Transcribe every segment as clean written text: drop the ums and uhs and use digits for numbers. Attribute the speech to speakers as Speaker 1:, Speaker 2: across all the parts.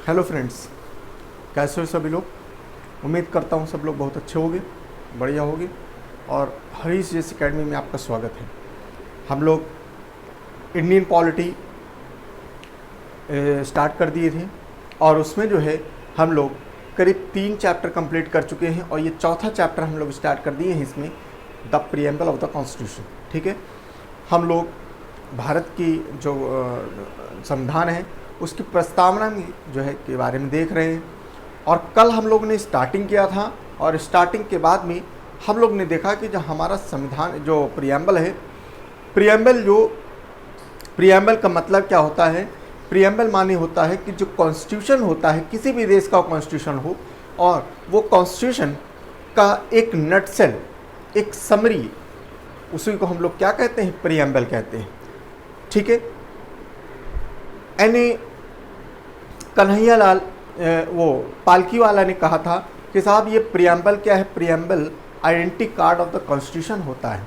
Speaker 1: Hello friends, कैसे हो सभी लोग। उम्मीद करता हूँ सब लोग बहुत अच्छे होंगे, बढ़िया होंगे। और हरीश जेस अकेडमी में आपका स्वागत है। हम लोग इंडियन पॉलिटी स्टार्ट कर दिए थे और उसमें जो है हम लोग करीब 3 चैप्टर कंप्लीट कर चुके हैं और ये चौथा चैप्टर हम लोग स्टार्ट कर दिए हैं इसमें, the preamble of the constitution. ठीक है, हम लोग भारत की जो संविधान है उसकी प्रस्तावना में जो है के बारे में देख रहे हैं। और कल हम लोग ने स्टार्टिंग किया था और स्टार्टिंग के बाद में हम लोग ने देखा कि जो हमारा संविधान जो प्रीएम्बल है, प्रीएम्बल का मतलब क्या होता है। प्रीएम्बल माने होता है कि जो कॉन्स्टिट्यूशन होता है, किसी भी देश का कॉन्स्टिट्यूशन हो, और वो कॉन्स्टिट्यूशन का एक नटसेल, एक समरी, उसी को हम लोग क्या कहते हैं, प्रीएम्बल कहते हैं। ठीक है, कन्हैया लाल वो पालकी वाला ने कहा था कि साहब ये प्रीएम्बल क्या है, preamble identity card of the constitution होता है।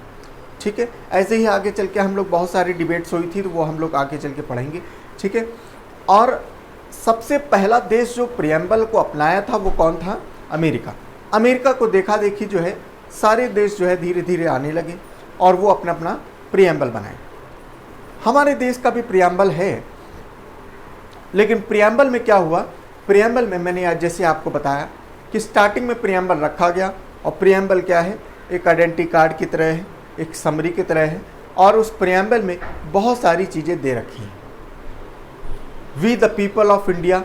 Speaker 1: ठीक है, ऐसे ही आगे चल के हम लोग बहुत सारी डिबेट्स हुई थी तो वो हम लोग आगे चल के पढ़ेंगे। ठीक है, और सबसे पहला देश जो प्रीएम्बल को अपनाया था वो कौन था, अमेरिका। अमेरिका को देखा देखी जो है सारे देश जो है धीरे धीरे आने लगे और वो अपना अपना प्रीएम्बल बनाए। हमारे देश का भी प्रीएम्बल है, लेकिन प्रीएम्बल में क्या हुआ, प्रीएम्बल में मैंने आज जैसे आपको बताया कि स्टार्टिंग में प्रीएम्बल रखा गया और प्रीएम्बल क्या है, एक आइडेंटिटी कार्ड की तरह है, एक समरी की तरह है, और उस प्रीएम्बल में बहुत सारी चीज़ें दे रखी हैं। We the people of India,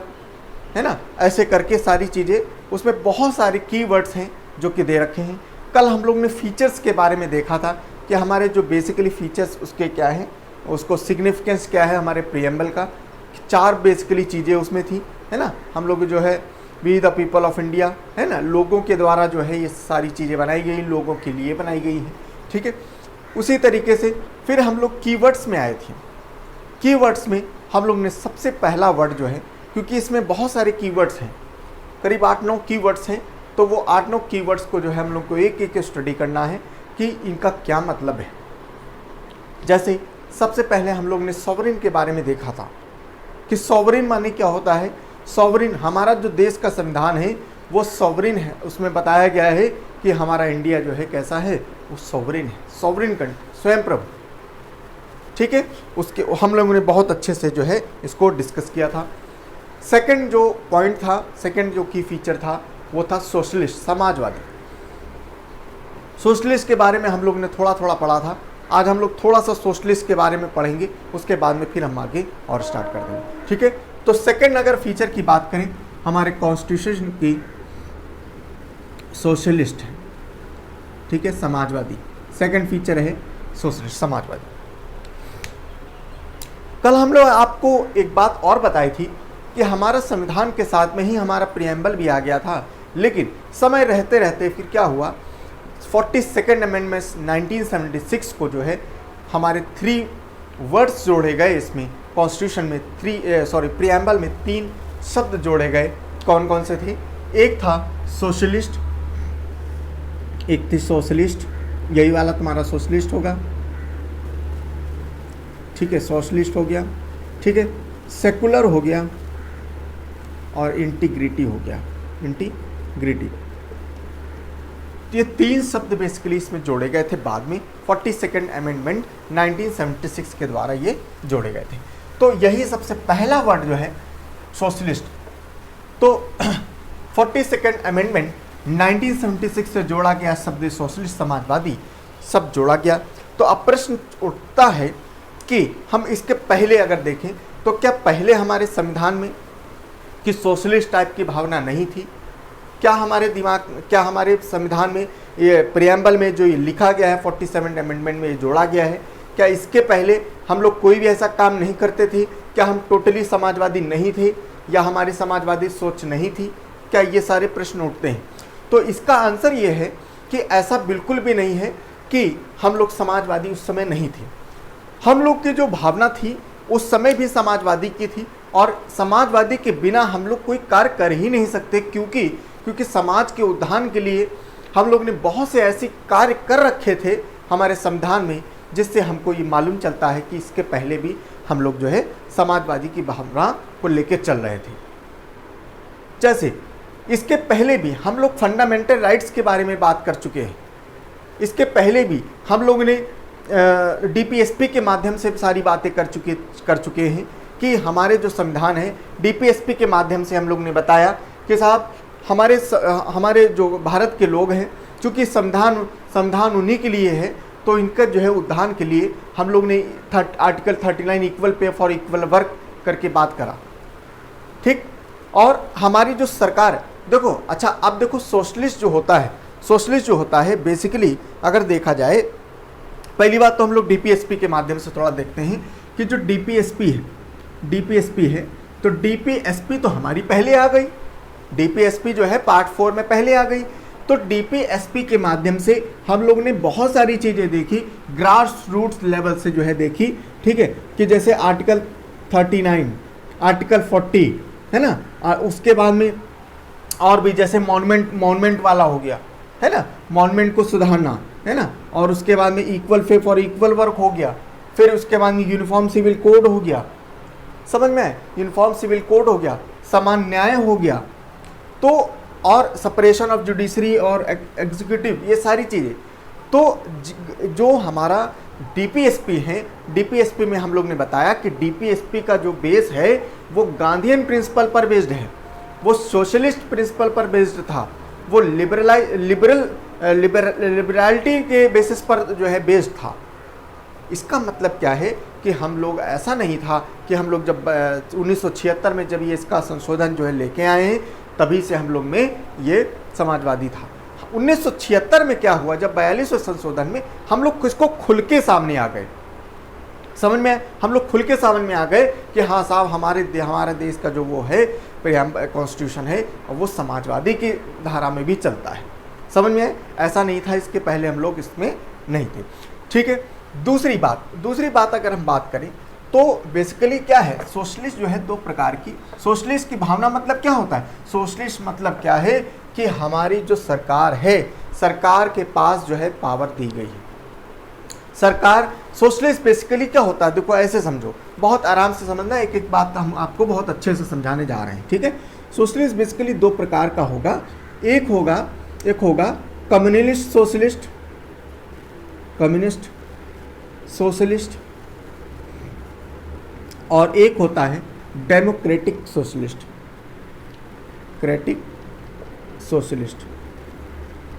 Speaker 1: है ना, ऐसे करके सारी चीज़ें, उसमें बहुत सारे कीवर्ड्स हैं जो कि दे रखे हैं। कल हम लोग ने फीचर्स के बारे में देखा था कि हमारे जो बेसिकली फीचर्स उसके क्या हैं, उसको सिग्निफिकेंस क्या है हमारे प्रीएम्बल का। 4 बेसिकली चीज़ें उसमें थी, है ना। हम लोग जो है we the people of India, है ना, लोगों के द्वारा जो है ये सारी चीज़ें बनाई गई, लोगों के लिए बनाई गई हैं। ठीक है, उसी तरीके से फिर हम लोग कीवर्ड्स में आए थे। कीवर्ड्स में हम लोग ने सबसे पहला वर्ड जो है, क्योंकि इसमें बहुत सारे कीवर्ड्स हैं, करीब 8-9 कीवर्ड्स हैं, तो वो 8-9 कीवर्ड्स को जो है हम लोग को एक एक स्टडी करना है कि इनका क्या मतलब है। जैसे सबसे पहले हम लोग ने सॉवरेन के बारे में देखा था कि सॉवरेन माने क्या होता है। सॉवरेन, हमारा जो देश का संविधान है वो सॉवरेन है। उसमें बताया गया है कि हमारा इंडिया जो है कैसा है, वो सॉवरेन है, सॉवरेन कंट्री, स्वयं प्रभु। ठीक है, उसके हम लोगों ने बहुत अच्छे से जो है इसको डिस्कस किया था। सेकंड जो पॉइंट था, सेकंड जो की फीचर था वो था सोशलिस्ट, समाजवादी। सोशलिस्ट के बारे में हम लोग ने थोड़ा थोड़ा पढ़ा था। आज हम लोग थोड़ा सा सोशलिस्ट के बारे में पढ़ेंगे, उसके बाद में फिर हम आगे और स्टार्ट कर देंगे। ठीक है, तो सेकंड अगर फीचर की बात करें हमारे कॉन्स्टिट्यूशन की, सोशलिस्ट है। ठीक है, समाजवादी, सेकंड फीचर है सोशलिस्ट, समाजवादी। कल हम लोग आपको एक बात और बताई थी कि हमारा संविधान के साथ में ही हमारा प्रीएम्बल भी आ गया था, लेकिन समय रहते रहते फिर क्या हुआ, 42nd अमेंडमेंट 1976 को जो है हमारे 3 वर्ड्स जोड़े गए इसमें, कॉन्स्टिट्यूशन में प्रीएम्बल में 3 शब्द जोड़े गए। कौन कौन से थे, एक था सोशलिस्ट, एक थी सोशलिस्ट, यही वाला तुम्हारा सोशलिस्ट होगा। ठीक है, सोशलिस्ट हो गया। ठीक है, सेकुलर हो गया और इंटीग्रिटी हो गया, इंटीग्रिटी। ये 3 शब्द बेसिकली इसमें जोड़े गए थे बाद में, 42nd अमेंडमेंट 1976 के द्वारा ये जोड़े गए थे। तो यही सबसे पहला वर्ड जो है सोशलिस्ट। तो 42nd अमेंडमेंट 1976 से जोड़ा गया शब्द सोशलिस्ट, समाजवादी सब जोड़ा गया। तो अब प्रश्न उठता है कि हम इसके पहले अगर देखें तो क्या पहले हमारे संविधान में कि सोशलिस्ट टाइप की भावना नहीं थी? क्या हमारे संविधान में ये प्रीएम्बल में जो ये लिखा गया है 47 अमेंडमेंट में ये जोड़ा गया है, क्या इसके पहले हम लोग कोई भी ऐसा काम नहीं करते थे? क्या हम टोटली समाजवादी नहीं थे या हमारी समाजवादी सोच नहीं थी? क्या ये सारे प्रश्न उठते हैं। तो इसका आंसर ये है कि ऐसा बिल्कुल भी नहीं है कि हम लोग समाजवादी उस समय नहीं थे। हम लोग की जो भावना थी उस समय भी समाजवादी की थी, और समाजवादी के बिना हम लोग कोई कार्य कर ही नहीं सकते, क्योंकि समाज के उत्थान के लिए हम लोग ने बहुत से ऐसे कार्य कर रखे थे हमारे संविधान में, जिससे हमको ये मालूम चलता है कि इसके पहले भी हम लोग जो है समाजवादी की भावना को लेकर चल रहे थे। जैसे इसके पहले भी हम लोग फंडामेंटल राइट्स के बारे में बात कर चुके हैं। इसके पहले भी हम लोगों ने डीपीएसपी के माध्यम से सारी बातें कर चुके हैं कि हमारे जो संविधान है, डीपीएसपी के माध्यम से हम लोग ने बताया कि साहब हमारे जो भारत के लोग हैं, चूँकि संविधान उन्हीं के लिए है, तो इनका जो है उद्धार के लिए हम लोग ने article 39 equal pay for equal work करके बात करा, ठीक। और हमारी जो सरकार, देखो अच्छा, अब देखो सोशलिस्ट जो होता है बेसिकली अगर देखा जाए, पहली बात तो हम लोग डीपीएसपी के माध्यम से थोड़ा देखते हैं कि जो डीपीएसपी है तो डीपीएसपी तो हमारी पहले आ गई, डीपीएसपी जो है पार्ट 4 में पहले आ गई। तो डीपीएसपी के माध्यम से हम लोग ने बहुत सारी चीज़ें देखी, ग्रास रूट्स लेवल से जो है देखी, ठीक है, कि जैसे आर्टिकल 39, आर्टिकल 40 है ना, उसके बाद में और भी जैसे मॉन्यूमेंट वाला हो गया है ना, मॉन्यूमेंट को सुधारना है ना, और उसके बाद में equal pay for equal work हो गया, फिर उसके बाद में यूनिफॉर्म सिविल कोड हो गया, समझ में आए, यूनिफॉर्म सिविल कोड हो गया, समान न्याय हो गया, तो और सेपरेशन ऑफ जुडिशरी और एग्जीक्यूटिव, ये सारी चीज़ें। तो जो हमारा डीपीएसपी है, डीपीएसपी में हम लोग ने बताया कि डीपीएसपी का जो बेस है वो गांधीयन प्रिंसिपल पर बेस्ड है, वो सोशलिस्ट प्रिंसिपल पर बेस्ड था, वो लिबरलिटी के बेसिस पर जो है बेस्ड था। इसका मतलब क्या है कि हम लोग, ऐसा नहीं था कि हम लोग जब 1976 में जब ये इसका संशोधन जो है लेके आए हैं तभी से हम लोग में ये समाजवादी था। 1976 में क्या हुआ, जब 42वें संशोधन में हम लोग इसको खुल के सामने आ गए, समझ में, हम लोग खुल के सामने में आ गए कि हाँ साहब हमारे देश का जो वो है कॉन्स्टिट्यूशन है वो समाजवादी की धारा में भी चलता है, समझ में। ऐसा नहीं था, इसके पहले हम लोग इसमें नहीं थे, ठीक है। दूसरी बात अगर हम बात करें तो बेसिकली क्या है, सोशलिस्ट जो है दो प्रकार की, सोशलिस्ट की भावना मतलब क्या होता है, सोशलिस्ट मतलब क्या है कि हमारी जो सरकार है, सरकार के पास जो है पावर दी गई है, सरकार। सोशलिस्ट बेसिकली क्या होता है, देखो ऐसे समझो, बहुत आराम से समझना, एक एक बात हम आपको बहुत अच्छे से समझाने जा रहे हैं, ठीक है। सोशलिस्ट बेसिकली दो प्रकार का होगा, एक होगा कम्युनिस्ट सोशलिस्ट और एक होता है डेमोक्रेटिक सोशलिस्ट,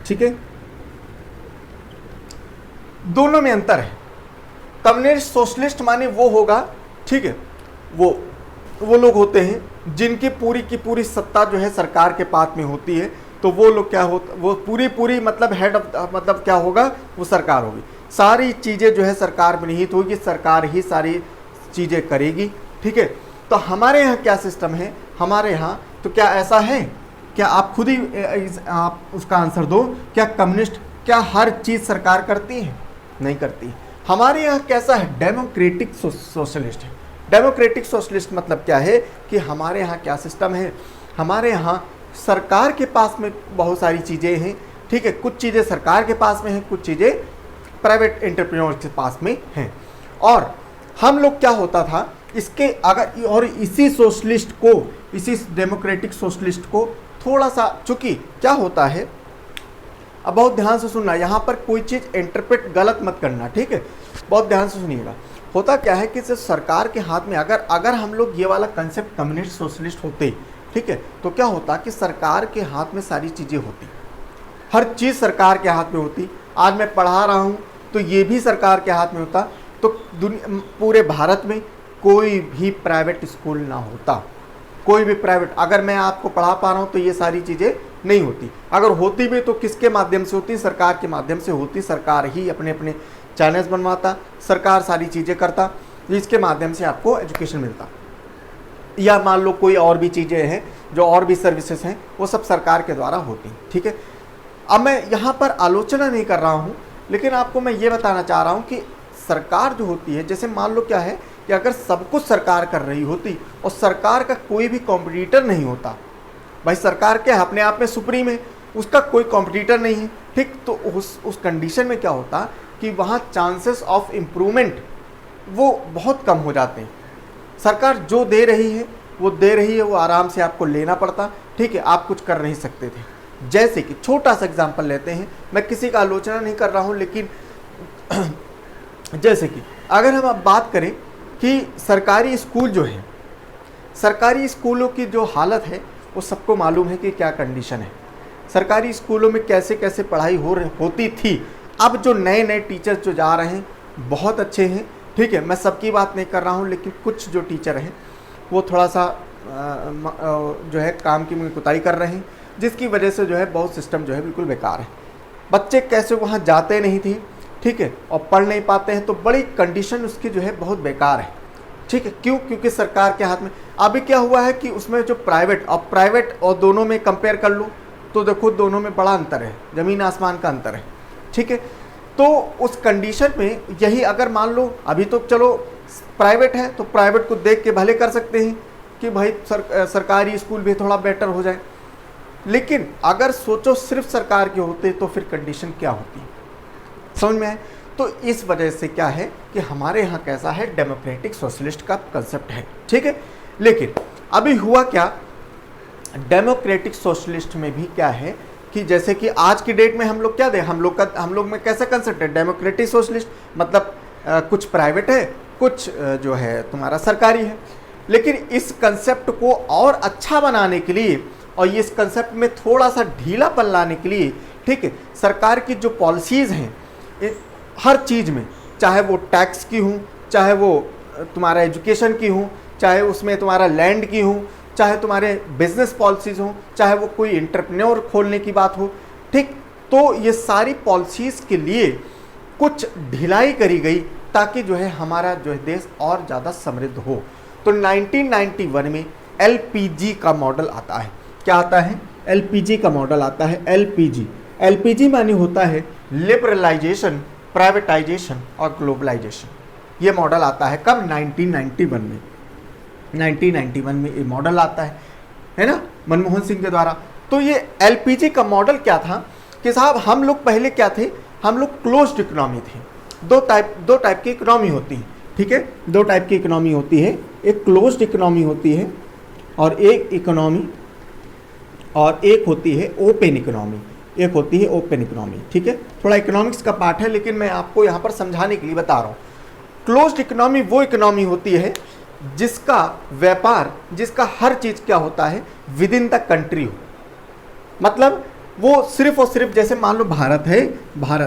Speaker 1: ठीक है। दोनों में अंतर है। कम्युनिस्ट सोशलिस्ट माने वो होगा, ठीक है, वो लोग होते हैं जिनकी पूरी की पूरी सत्ता जो है सरकार के पास में होती है, तो वो लोग क्या होता, वो पूरी मतलब हेड ऑफ, मतलब क्या होगा, वो सरकार होगी, सारी चीज़ें जो है सरकार में निहित होगी, सरकार ही सारी चीज़ें करेगी, ठीक है। तो हमारे यहाँ क्या सिस्टम है, हमारे यहाँ तो क्या ऐसा है, क्या आप खुद ही आप उसका आंसर दो, क्या कम्युनिस्ट क्या हर चीज़ सरकार करती है, नहीं करती। हमारे यहाँ कैसा है, डेमोक्रेटिक सोशलिस्ट है। डेमोक्रेटिक सोशलिस्ट मतलब क्या है कि हमारे यहाँ क्या सिस्टम है, हमारे यहाँ सरकार के पास में बहुत सारी चीज़ें हैं, ठीक है, कुछ चीज़ें सरकार के पास में हैं, कुछ चीज़ें प्राइवेट एंटरप्रेन्योर के पास में हैं। और हम लोग क्या होता था इसके, अगर और इसी सोशलिस्ट को, इसी डेमोक्रेटिक सोशलिस्ट को थोड़ा सा, चूँकि क्या होता है, अब बहुत ध्यान से सुनना, यहाँ पर कोई चीज़ इंटरप्रेट गलत मत करना, ठीक है, बहुत ध्यान से सुनिएगा। होता क्या है कि सरकार के हाथ में अगर हम लोग ये वाला कंसेप्ट कम्युनिस्ट सोशलिस्ट होते, ठीक है, तो क्या होता कि सरकार के हाथ में सारी चीज़ें होती, हर चीज़ सरकार के हाथ में होती। आज मैं पढ़ा रहा हूँ तो ये भी सरकार के हाथ में होता, तो पूरे भारत में कोई भी प्राइवेट स्कूल ना होता, कोई भी प्राइवेट, अगर मैं आपको पढ़ा पा रहा हूँ तो ये सारी चीज़ें नहीं होती, अगर होती भी तो किसके माध्यम से होती, सरकार के माध्यम से होती, सरकार ही अपने अपने चैनल्स बनवाता, सरकार सारी चीज़ें करता, जिसके माध्यम से आपको एजुकेशन मिलता। या मान लो कोई और भी चीज़ें हैं, जो और भी सर्विसेज हैं, वो सब सरकार के द्वारा होती, ठीक है। अब मैं यहाँ पर आलोचना नहीं कर रहा हूँ, लेकिन आपको मैं ये बताना चाह रहा हूँ कि सरकार जो होती है, जैसे मान लो क्या है कि अगर सब कुछ सरकार कर रही होती और सरकार का कोई भी कॉम्पिटिटर नहीं होता, भाई सरकार क्या अपने आप में सुप्रीम है, उसका कोई कॉम्पिटिटर नहीं है, ठीक, तो उस कंडीशन में क्या होता कि वहाँ चांसेस ऑफ इम्प्रूवमेंट वो बहुत कम हो जाते हैं। सरकार जो दे रही है वो आराम से आपको लेना पड़ता, ठीक है, आप कुछ कर नहीं सकते थे। जैसे कि छोटा सा एग्जांपल लेते हैं, मैं किसी का आलोचना नहीं कर रहा हूं, लेकिन जैसे कि अगर हम अब बात करें कि सरकारी स्कूल जो है, सरकारी स्कूलों की जो हालत है वो सबको मालूम है कि क्या कंडीशन है। सरकारी स्कूलों में कैसे कैसे पढ़ाई होती थी। अब जो नए नए टीचर्स जो जा रहे हैं बहुत अच्छे हैं, ठीक है, मैं सबकी बात नहीं कर रहा हूँ, लेकिन कुछ जो टीचर हैं वो थोड़ा सा जो है काम की कुताही कर रहे हैं, जिसकी वजह से जो है बहुत सिस्टम जो है बिल्कुल बेकार है। बच्चे कैसे वहाँ जाते नहीं थे, ठीक है, और पढ़ नहीं पाते हैं, तो बड़ी कंडीशन उसकी जो है बहुत बेकार है, ठीक है। क्यों? क्योंकि सरकार के हाथ में अभी क्या हुआ है कि उसमें जो प्राइवेट और दोनों में कंपेयर कर लो तो देखो दोनों में बड़ा अंतर है, ज़मीन आसमान का अंतर है, ठीक है। तो उस कंडीशन में यही अगर मान लो अभी तो चलो प्राइवेट है तो प्राइवेट को देख के भले कर सकते हैं कि भाई सरकारी स्कूल भी थोड़ा बेटर हो जाए, लेकिन अगर सोचो सिर्फ सरकार के होते तो फिर कंडीशन क्या होती, समझ में आए? तो इस वजह से क्या है कि हमारे यहाँ कैसा है, डेमोक्रेटिक सोशलिस्ट का कंसेप्ट है, ठीक है। लेकिन अभी हुआ क्या, डेमोक्रेटिक सोशलिस्ट में भी क्या है कि जैसे कि आज की डेट में हम लोग क्या दें, हम लोग में कैसा कंसेप्ट है, डेमोक्रेटिक सोशलिस्ट मतलब कुछ प्राइवेट है, कुछ जो है तुम्हारा सरकारी है। लेकिन इस कंसेप्ट को और अच्छा बनाने के लिए और ये इस कंसेप्ट में थोड़ा सा ढीलापन लाने के लिए, ठीक है, सरकार की जो पॉलिसीज़ हैं हर चीज़ में, चाहे वो टैक्स की हूँ, चाहे वो तुम्हारा एजुकेशन की हूँ, चाहे उसमें तुम्हारा लैंड की हूँ, चाहे तुम्हारे बिजनेस पॉलिसीज़ हों, चाहे वो कोई एंटरप्रेन्योर खोलने की बात हो, ठीक, तो ये सारी पॉलिसीज़ के लिए कुछ ढिलाई करी गई ताकि जो है हमारा जो है देश और ज़्यादा समृद्ध हो। तो 1991 में एलपीजी का मॉडल आता है। क्या आता है? एलपीजी का मॉडल आता है। एलपीजी माने होता है लिबरलाइजेशन, प्राइवेटाइजेशन और ग्लोबलाइजेशन। ये मॉडल आता है कब? 1991 में। 1991 में ये मॉडल आता है ना, मनमोहन सिंह के द्वारा। तो ये एलपीजी का मॉडल क्या था कि साहब हम लोग पहले क्या थे, हम लोग क्लोज्ड इकोनॉमी थे। दो टाइप की इकोनॉमी होती है, ठीक है, दो टाइप की इकोनॉमी होती है, एक क्लोज्ड इकोनॉमी होती है और एक होती है ओपन इकोनॉमी, ठीक है। थोड़ा इकोनॉमिक्स का पार्ट है लेकिन मैं आपको यहाँ पर समझाने के लिए बता रहा हूँ। क्लोज्ड इकोनॉमी वो इकोनॉमी होती है जिसका व्यापार, जिसका हर चीज़ क्या होता है, विद इन द कंट्री हो। मतलब वो सिर्फ और सिर्फ, जैसे मान लो भारत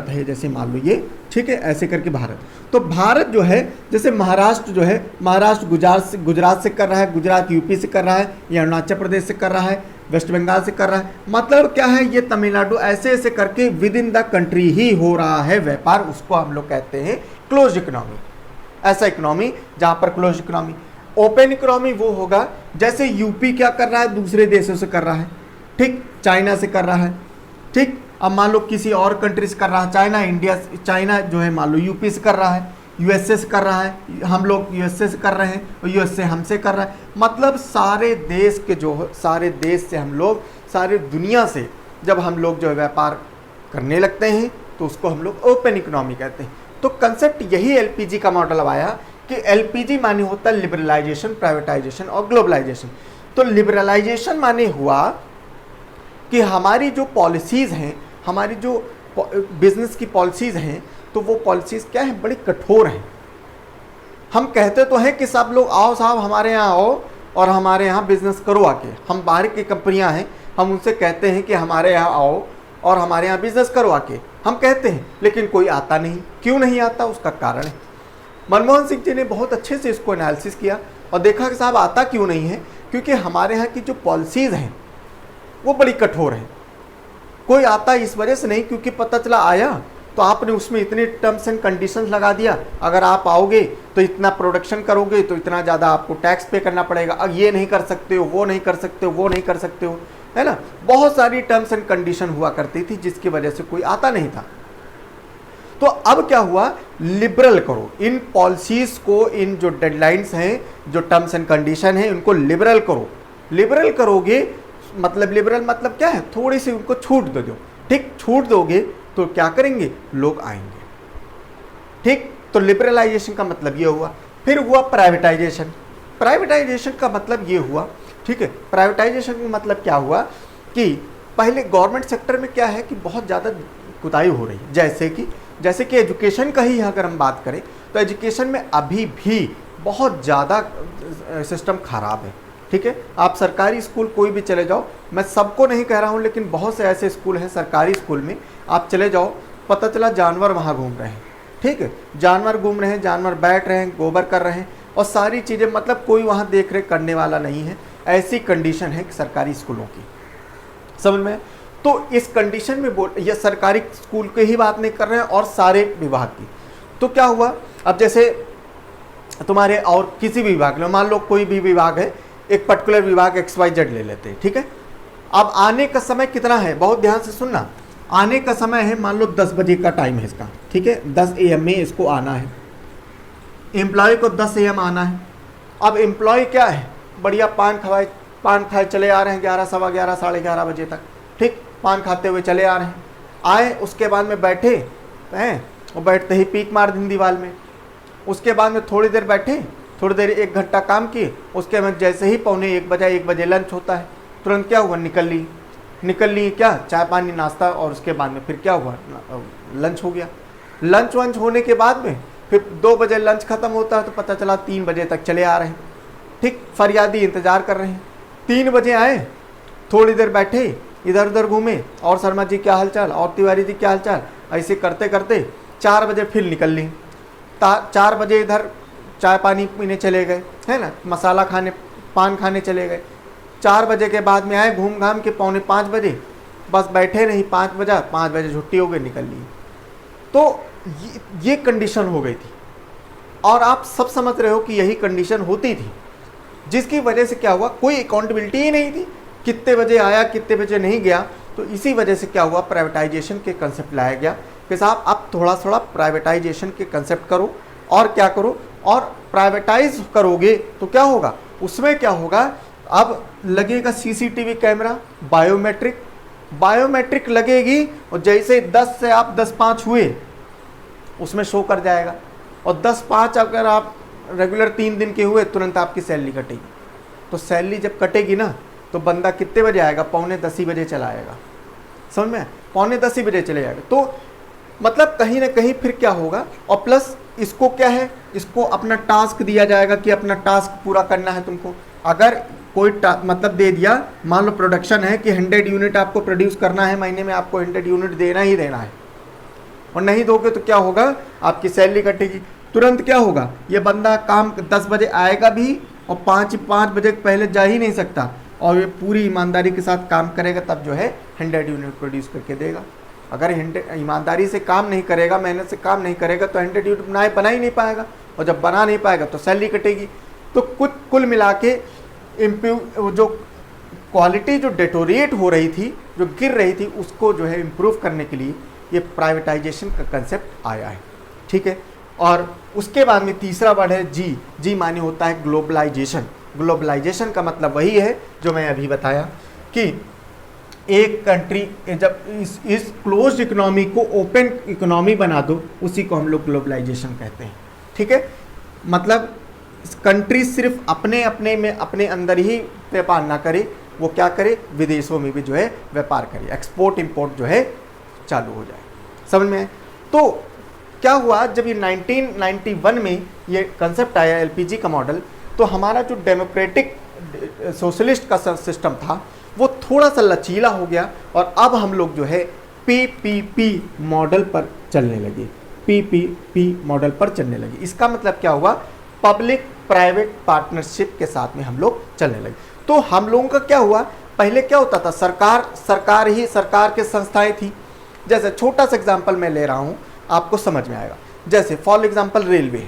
Speaker 1: है जैसे मान लो ये, ठीक है, ऐसे करके भारत। तो भारत जो है, जैसे महाराष्ट्र जो है, महाराष्ट्र गुजरात से कर रहा है, गुजरात यूपी से कर रहा है, या अरुणाचल प्रदेश से कर रहा है, वेस्ट बंगाल से कर रहा है। मतलब क्या है, ये तमिलनाडु, ऐसे ऐसे करके विद इन द कंट्री ही हो रहा है व्यापार, उसको हम लोग कहते हैं क्लोज इकोनॉमी। ऐसा इकोनॉमी जहाँ पर क्लोज इकोनॉमी। ओपन इकोनॉमी वो होगा जैसे यूपी क्या कर रहा है, दूसरे देशों से कर रहा है, ठीक, चाइना से कर रहा है, ठीक। अब मान लो किसी और कंट्री से कर रहा है, चाइना जो है मान लो यूपी से कर रहा है, यूएसए से कर रहा है, हम लोग यूएसए से कर रहे हैं और यूएसए हमसे कर रहा है। मतलब सारे देश से हम लोग, सारे दुनिया से जब हम लोग जो है व्यापार करने लगते हैं तो उसको हम लोग ओपन इकोनॉमी कहते हैं। तो कंसेप्ट यही एलपीजी का मॉडल अब आया कि एलपीजी माने होता है लिबरलाइजेशन, प्राइवेटाइजेशन और ग्लोबलाइजेशन। तो लिबरलाइजेशन माने हुआ कि हमारी जो पॉलिसीज़ हैं, हमारी जो बिजनेस की पॉलिसीज़ हैं, तो वो पॉलिसीज़ क्या हैं, बड़ी कठोर हैं। हम कहते तो हैं कि सब लोग आओ साहब हमारे यहाँ आओ और हमारे यहाँ बिजनेस करो आके। हम बाहर की कंपनियाँ हैं, हम उनसे कहते हैं कि हमारे यहाँ आओ और हमारे यहाँ बिजनेस करो आके, हम कहते हैं, लेकिन कोई आता नहीं। क्यों नहीं आता? उसका कारण है, मनमोहन सिंह जी ने बहुत अच्छे से इसको एनालिसिस किया और देखा कि साहब आता क्यों नहीं है, क्योंकि हमारे यहाँ की जो पॉलिसीज़ हैं वो बड़ी कठोर हैं। कोई आता इस वजह से नहीं क्योंकि पता चला आया तो आपने उसमें इतने टर्म्स एंड कंडीशंस लगा दिया, अगर आप आओगे तो इतना प्रोडक्शन करोगे तो इतना ज़्यादा आपको टैक्स पे करना पड़ेगा, अब ये नहीं कर सकते हो, वो नहीं कर सकते हो, वो नहीं कर सकते हो, है ना। बहुत सारी टर्म्स एंड कंडीशन हुआ करती थी जिसकी वजह से कोई आता नहीं था। तो अब क्या हुआ, लिबरल करो इन पॉलिसीज़ को, इन जो डेडलाइंस हैं, जो टर्म्स एंड कंडीशन हैं, उनको लिबरल करो। लिबरल करोगे मतलब, लिबरल मतलब क्या है, थोड़ी सी उनको छूट दे दो, ठीक। छूट दोगे तो क्या करेंगे, लोग आएंगे, ठीक। तो लिबरलाइजेशन का मतलब ये हुआ। फिर हुआ प्राइवेटाइजेशन। प्राइवेटाइजेशन का मतलब ये हुआ ठीक है। प्राइवेटाइजेशन का मतलब क्या हुआ कि पहले गवर्नमेंट सेक्टर में क्या है कि बहुत ज़्यादा कुताही हो रही है, जैसे कि एजुकेशन का ही अगर हम बात करें तो एजुकेशन में अभी भी बहुत ज़्यादा सिस्टम खराब है, ठीक है। आप सरकारी स्कूल कोई भी चले जाओ, मैं सबको नहीं कह रहा हूँ, लेकिन बहुत से ऐसे स्कूल हैं सरकारी स्कूल में आप चले जाओ, पता चला जानवर वहाँ घूम रहे हैं, ठीक है, जानवर घूम रहे हैं, जानवर बैठ रहे हैं, गोबर कर रहे हैं और सारी चीज़ें, मतलब कोई वहाँ देख रेख करने वाला नहीं है। ऐसी कंडीशन है सरकारी स्कूलों की, समझ में। तो इस कंडीशन में ये सरकारी स्कूल की ही बात नहीं कर रहे हैं और सारे विभाग की। तो क्या हुआ, अब जैसे तुम्हारे और किसी भी विभाग में, मान लो कोई भी विभाग है, एक पर्टिकुलर विभाग XYZ ले लेते हैं, ठीक है। अब आने का समय कितना है, बहुत ध्यान से सुनना, आने का समय है मान लो 10 बजे का टाइम है इसका, ठीक है, 10 AM में इसको आना है, एम्प्लॉय को 10 AM आना है। अब एम्प्लॉय क्या है, बढ़िया पान खाए चले आ रहे हैं 11, सवा 11, साढ़े 11 बजे तक, ठीक, पान खाते हुए चले आ रहे हैं, आए उसके बाद में बैठे हैं और बैठते ही पीक मार दी दीवार में, उसके बाद में थोड़ी देर बैठे, थोड़ी देर 1 घंटा काम किए, उसके बाद जैसे ही पौने 1 बजे लंच होता है, तुरंत क्या हुआ, निकल ली क्या, चाय पानी नाश्ता, और उसके बाद में फिर क्या हुआ, लंच हो गया। लंच वंच होने के बाद में फिर 2 बजे लंच खत्म होता है तो पता चला 3 बजे तक चले आ रहे हैं, ठीक, फरियादी इंतज़ार कर रहे हैं। 3 बजे आए, थोड़ी देर बैठे, इधर उधर घूमे, और शर्मा जी क्या हालचाल, और तिवारी जी क्या हालचाल, ऐसे करते करते 4 बजे फिर निकल ली। 4 बजे इधर चाय पानी पीने चले गए, है ना, मसाला खाने, पान खाने चले गए। 4 बजे के बाद में आए घूम घाम के, पौने 5 बजे बस बैठे नहीं, 5 बजे छुट्टी हो गई, निकल ली। तो ये कंडीशन हो गई थी, और आप सब समझ रहे हो कि यही कंडीशन होती थी, जिसकी वजह से क्या हुआ, कोई अकाउंटेबिलिटी ही नहीं थी, कितने बजे आया कितने बजे नहीं गया। तो इसी वजह से क्या हुआ, प्राइवेटाइजेशन के कंसेप्ट लाया गया कि साहब आप थोड़ा थोड़ा प्राइवेटाइजेशन के कंसेप्ट करो, और क्या करो, और प्राइवेटाइज करोगे तो क्या होगा, उसमें क्या होगा, अब लगेगा CCTV कैमरा, बायोमेट्रिक लगेगी, और जैसे 10 से आप 10-5 हुए उसमें शो कर जाएगा, और 10-5 अगर आप रेगुलर 3 दिन के हुए तुरंत आपकी सैलरी कटेगी। तो सैलरी जब कटेगी ना, तो बंदा कितने बजे आएगा, पौने 10 ही बजे चला आएगा, समझ में, पौने 10 ही बजे चले जाएगा। तो मतलब कहीं ना कहीं फिर क्या होगा, और प्लस इसको क्या है, इसको अपना टास्क दिया जाएगा कि अपना टास्क पूरा करना है तुमको। अगर कोई मतलब दे दिया, मान लो प्रोडक्शन है कि 100 यूनिट आपको प्रोड्यूस करना है, महीने में आपको 100 यूनिट देना ही देना है, और नहीं दोगे तो क्या होगा, आपकी सैलरी कटेगी। तुरंत क्या होगा, ये बंदा काम 10 बजे आएगा भी, और 5 बजे पहले जा ही नहीं सकता, और ये पूरी ईमानदारी के साथ काम करेगा, तब जो है 100 यूनिट प्रोड्यूस करके देगा। अगर ईमानदारी से काम नहीं करेगा, मेहनत से काम नहीं करेगा, तो 100 यूनिट बना ही नहीं पाएगा, और जब बना नहीं पाएगा तो सैलरी कटेगी। तो कुल मिला के जो क्वालिटी जो डेटोरिएट हो रही थी, जो गिर रही थी, उसको जो है इम्प्रूव करने के लिए ये प्राइवेटाइजेशन का कंसेप्ट आया है, ठीक है। और उसके बाद में तीसरा वर्ड है जी माने होता है ग्लोबलाइजेशन का मतलब वही है जो मैं अभी बताया कि एक कंट्री जब इस क्लोज्ड इकोनॉमी को ओपन इकोनॉमी बना दो, उसी को हम लोग ग्लोबलाइजेशन कहते हैं, ठीक है। मतलब कंट्री सिर्फ अपने अंदर ही व्यापार ना करे, वो क्या करे, विदेशों में भी जो है व्यापार करे, एक्सपोर्ट इंपोर्ट जो है चालू हो जाए, समझ में। तो क्या हुआ, जब ये 1991 में ये कंसेप्ट आया LPG का मॉडल, तो हमारा जो डेमोक्रेटिक सोशलिस्ट का सिस्टम था वो थोड़ा सा लचीला हो गया, और अब हम लोग जो है PPP मॉडल पर चलने लगे, PPP मॉडल पर चलने लगे। इसका मतलब क्या हुआ, पब्लिक प्राइवेट पार्टनरशिप के साथ में हम लोग चलने लगे। तो हम लोगों का क्या हुआ, पहले क्या होता था, सरकार के संस्थाएं थी। जैसे छोटा सा एग्जांपल मैं ले रहा हूँ, आपको समझ में आएगा। जैसे फॉर एग्जांपल रेलवे,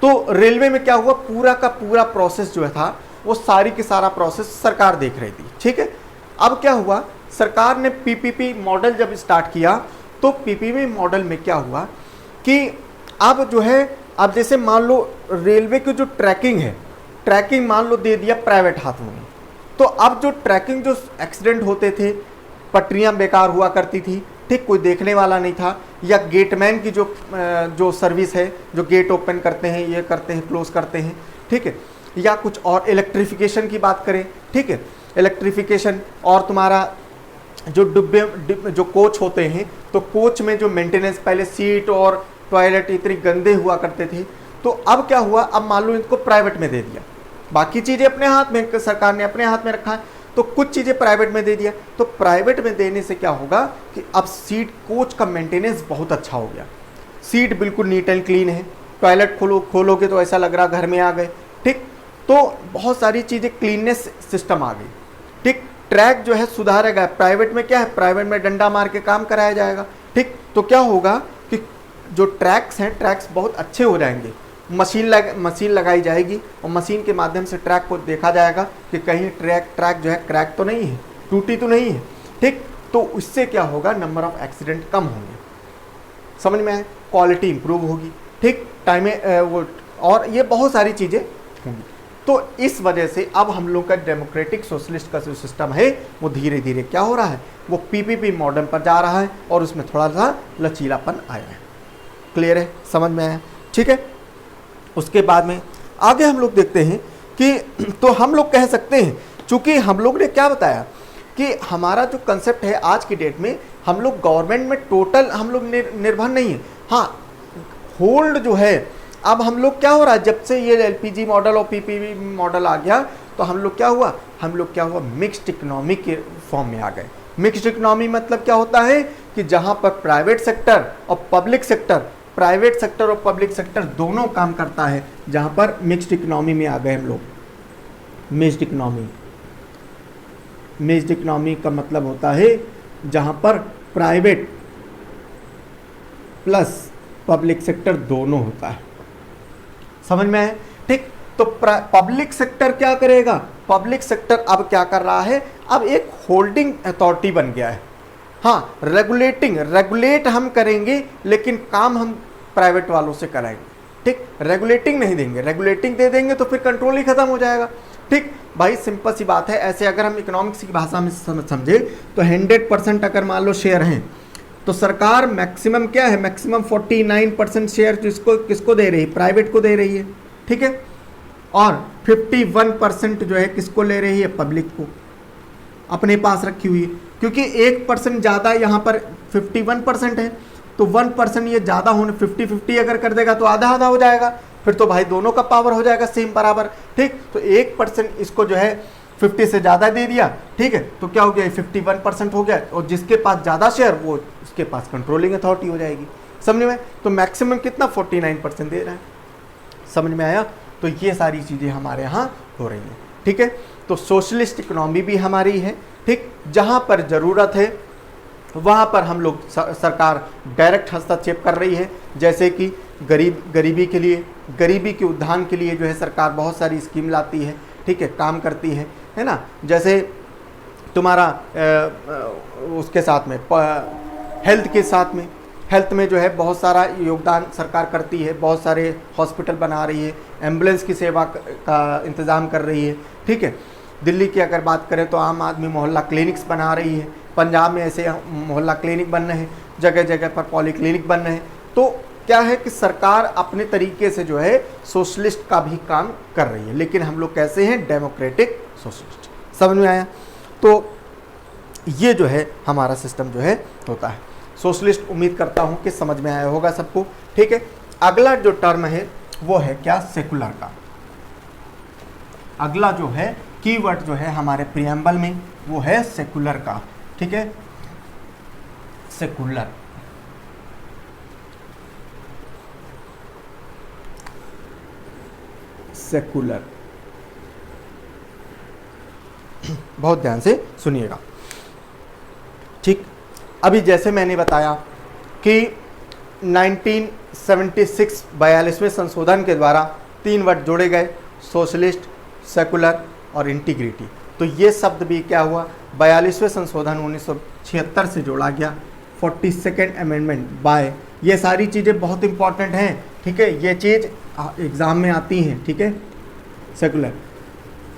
Speaker 1: तो रेलवे में क्या हुआ, पूरा का पूरा प्रोसेस जो था वो सारी की सारा प्रोसेस सरकार देख रही थी, ठीक है। अब क्या हुआ, सरकार ने PPP मॉडल जब स्टार्ट किया, तो PPP मॉडल में क्या हुआ कि अब जो है, अब जैसे मान लो रेलवे की जो ट्रैकिंग है, ट्रैकिंग मान लो दे दिया प्राइवेट हाथों में, तो अब जो ट्रैकिंग, जो एक्सीडेंट होते थे, पटरियां बेकार हुआ करती थी, ठीक, कोई देखने वाला नहीं था, या गेटमैन की जो सर्विस है, जो गेट ओपन करते हैं, ये करते हैं, क्लोज करते हैं, ठीक है, या कुछ और इलेक्ट्रिफिकेशन की बात करें, ठीक है, इलेक्ट्रिफिकेशन और तुम्हारा जो डिब्बे जो कोच होते हैं, तो कोच में जो मेंटेनेंस, पहले सीट और टॉयलेट इतने गंदे हुआ करते थे, तो अब क्या हुआ, अब मान लो इनको प्राइवेट में दे दिया, बाकी चीज़ें अपने हाथ में, सरकार ने अपने हाथ में रखा है, तो कुछ चीज़ें प्राइवेट में दे दिया। तो प्राइवेट में देने से क्या होगा कि अब सीट कोच का मेंटेनेंस बहुत अच्छा हो गया, सीट बिल्कुल नीट एंड क्लीन है, टॉयलेट खोलोगे तो ऐसा लग रहा घर में आ गए, ठीक, तो बहुत सारी चीज़ें, क्लीननेस सिस्टम आ गई, ठीक। ट्रैक जो है सुधारा गया, प्राइवेट में क्या है, प्राइवेट में डंडा मार के काम कराया जाएगा, ठीक। तो क्या होगा कि जो ट्रैक्स हैं, ट्रैक्स बहुत अच्छे हो जाएंगे, मशीन लगाई जाएगी और मशीन के माध्यम से ट्रैक को देखा जाएगा कि कहीं ट्रैक जो है क्रैक तो नहीं है, टूटी तो नहीं है, ठीक। तो इससे क्या होगा, नंबर ऑफ एक्सीडेंट कम होंगे, समझ में आए, क्वालिटी इंप्रूव होगी, ठीक, टाइम वो, और ये बहुत सारी चीज़ें होंगी। तो इस वजह से अब हम लोग का डेमोक्रेटिक सोशलिस्ट का जो सिस्टम है वो धीरे धीरे क्या हो रहा है, वो पीपीपी मॉडल पर जा रहा है और उसमें थोड़ा सा लचीलापन आया है। क्लियर है, समझ में आया, ठीक है। उसके बाद में आगे हम लोग देखते हैं कि तो हम लोग कह सकते हैं, चूंकि हम लोग ने क्या बताया कि हमारा जो कंसेप्ट है आज की डेट में, हम लोग गवर्नमेंट में टोटल हम लोग निर्भर नहीं है, हाँ होल्ड जो है, अब हम लोग क्या हो रहा है, जब से ये एलपीजी मॉडल और पीपीपी मॉडल आ गया, तो हम लोग क्या हुआ, मिक्स्ड इकोनॉमी के फॉर्म में आ गए। मिक्स्ड इकोनॉमी मतलब क्या होता है कि जहां पर प्राइवेट सेक्टर और पब्लिक सेक्टर दोनों काम करता है, जहां पर मिक्स्ड इकोनॉमी में आ गए हम लोग। मिक्स्ड इकोनॉमी का मतलब होता है जहां पर प्राइवेट प्लस पब्लिक सेक्टर दोनों होता है, समझ में है, ठीक। तो पब्लिक सेक्टर क्या करेगा, पब्लिक सेक्टर अब क्या कर रहा है, अब एक होल्डिंग अथॉरिटी बन गया है, हाँ रेगुलेट हम करेंगे, लेकिन काम हम प्राइवेट वालों से कराएंगे, ठीक। रेगुलेटिंग नहीं देंगे, रेगुलेटिंग दे देंगे तो फिर कंट्रोल ही खत्म हो जाएगा, ठीक भाई, सिंपल सी बात है। ऐसे अगर हम इकोनॉमिक्स की भाषा में समझे तो 100% अगर मान लो शेयर हैं, तो सरकार मैक्सिमम क्या है, मैक्सिमम 49% शेयर किसको दे रही है, प्राइवेट को दे रही है, ठीक है, और 51% जो है किसको ले रही है, पब्लिक को अपने पास रखी हुई है, क्योंकि 1% ज़्यादा यहाँ पर 51% है, तो 1% ये ज़्यादा होने 50-50 अगर कर देगा तो आधा आधा हो जाएगा, फिर तो भाई दोनों का पावर हो जाएगा सेम बराबर, ठीक। तो 1% इसको जो है 50 से ज़्यादा दे दिया, ठीक है, तो क्या हो गया, 51% हो गया, और जिसके पास ज़्यादा शेयर वो उसके पास कंट्रोलिंग अथॉरिटी हो जाएगी, समझ में। तो मैक्सिमम कितना 49% दे रहा है, समझ में आया। तो ये सारी चीज़ें हमारे यहाँ हो रही हैं, ठीक है। तो सोशलिस्ट इकोनॉमी भी हमारी है, ठीक, जहाँ पर ज़रूरत है वहाँ पर हम लोग सरकार डायरेक्ट हस्तक्षेप कर रही है, जैसे कि गरीबी के लिए, गरीबी के उत्थान के लिए जो है सरकार बहुत सारी स्कीम लाती है, ठीक है, काम करती है ना। जैसे तुम्हारा उसके साथ में हेल्थ के साथ में, हेल्थ में जो है बहुत सारा योगदान सरकार करती है, बहुत सारे हॉस्पिटल बना रही है, एम्बुलेंस की सेवा का इंतज़ाम कर रही है, ठीक है। दिल्ली की अगर बात करें तो आम आदमी मोहल्ला क्लिनिक्स बना रही है, पंजाब में ऐसे मोहल्ला क्लिनिक बन रहे हैं, जगह जगह पर पॉलीक्लिनिक बन रहे हैं। तो क्या है कि सरकार अपने तरीके से जो है सोशलिस्ट का भी काम कर रही है, लेकिन हम लोग कैसे हैं, डेमोक्रेटिक सोशलिस्ट, समझ में आया। तो ये जो है हमारा सिस्टम जो है होता है सोशलिस्ट। उम्मीद करता हूँ कि समझ में आया होगा सबको, ठीक है। अगला जो टर्म है वो है क्या, सेकुलर का। अगला जो है कीवर्ड जो है हमारे प्रियम्बल में वो है सेकुलर का, ठीक है, सेकुलर। सेकुलर, बहुत ध्यान से सुनिएगा, ठीक। अभी जैसे मैंने बताया कि 1976 42वें संशोधन के द्वारा 3 वर्ड जोड़े गए, सोशलिस्ट, सेकुलर और इंटीग्रिटी। तो ये शब्द भी क्या हुआ, 42वें संशोधन 1976 से जोड़ा गया, 42nd अमेंडमेंट बाय। ये सारी चीज़ें बहुत इंपॉर्टेंट हैं, ठीक है, ये चीज़ एग्ज़ाम में आती हैं, ठीक है। सेकुलर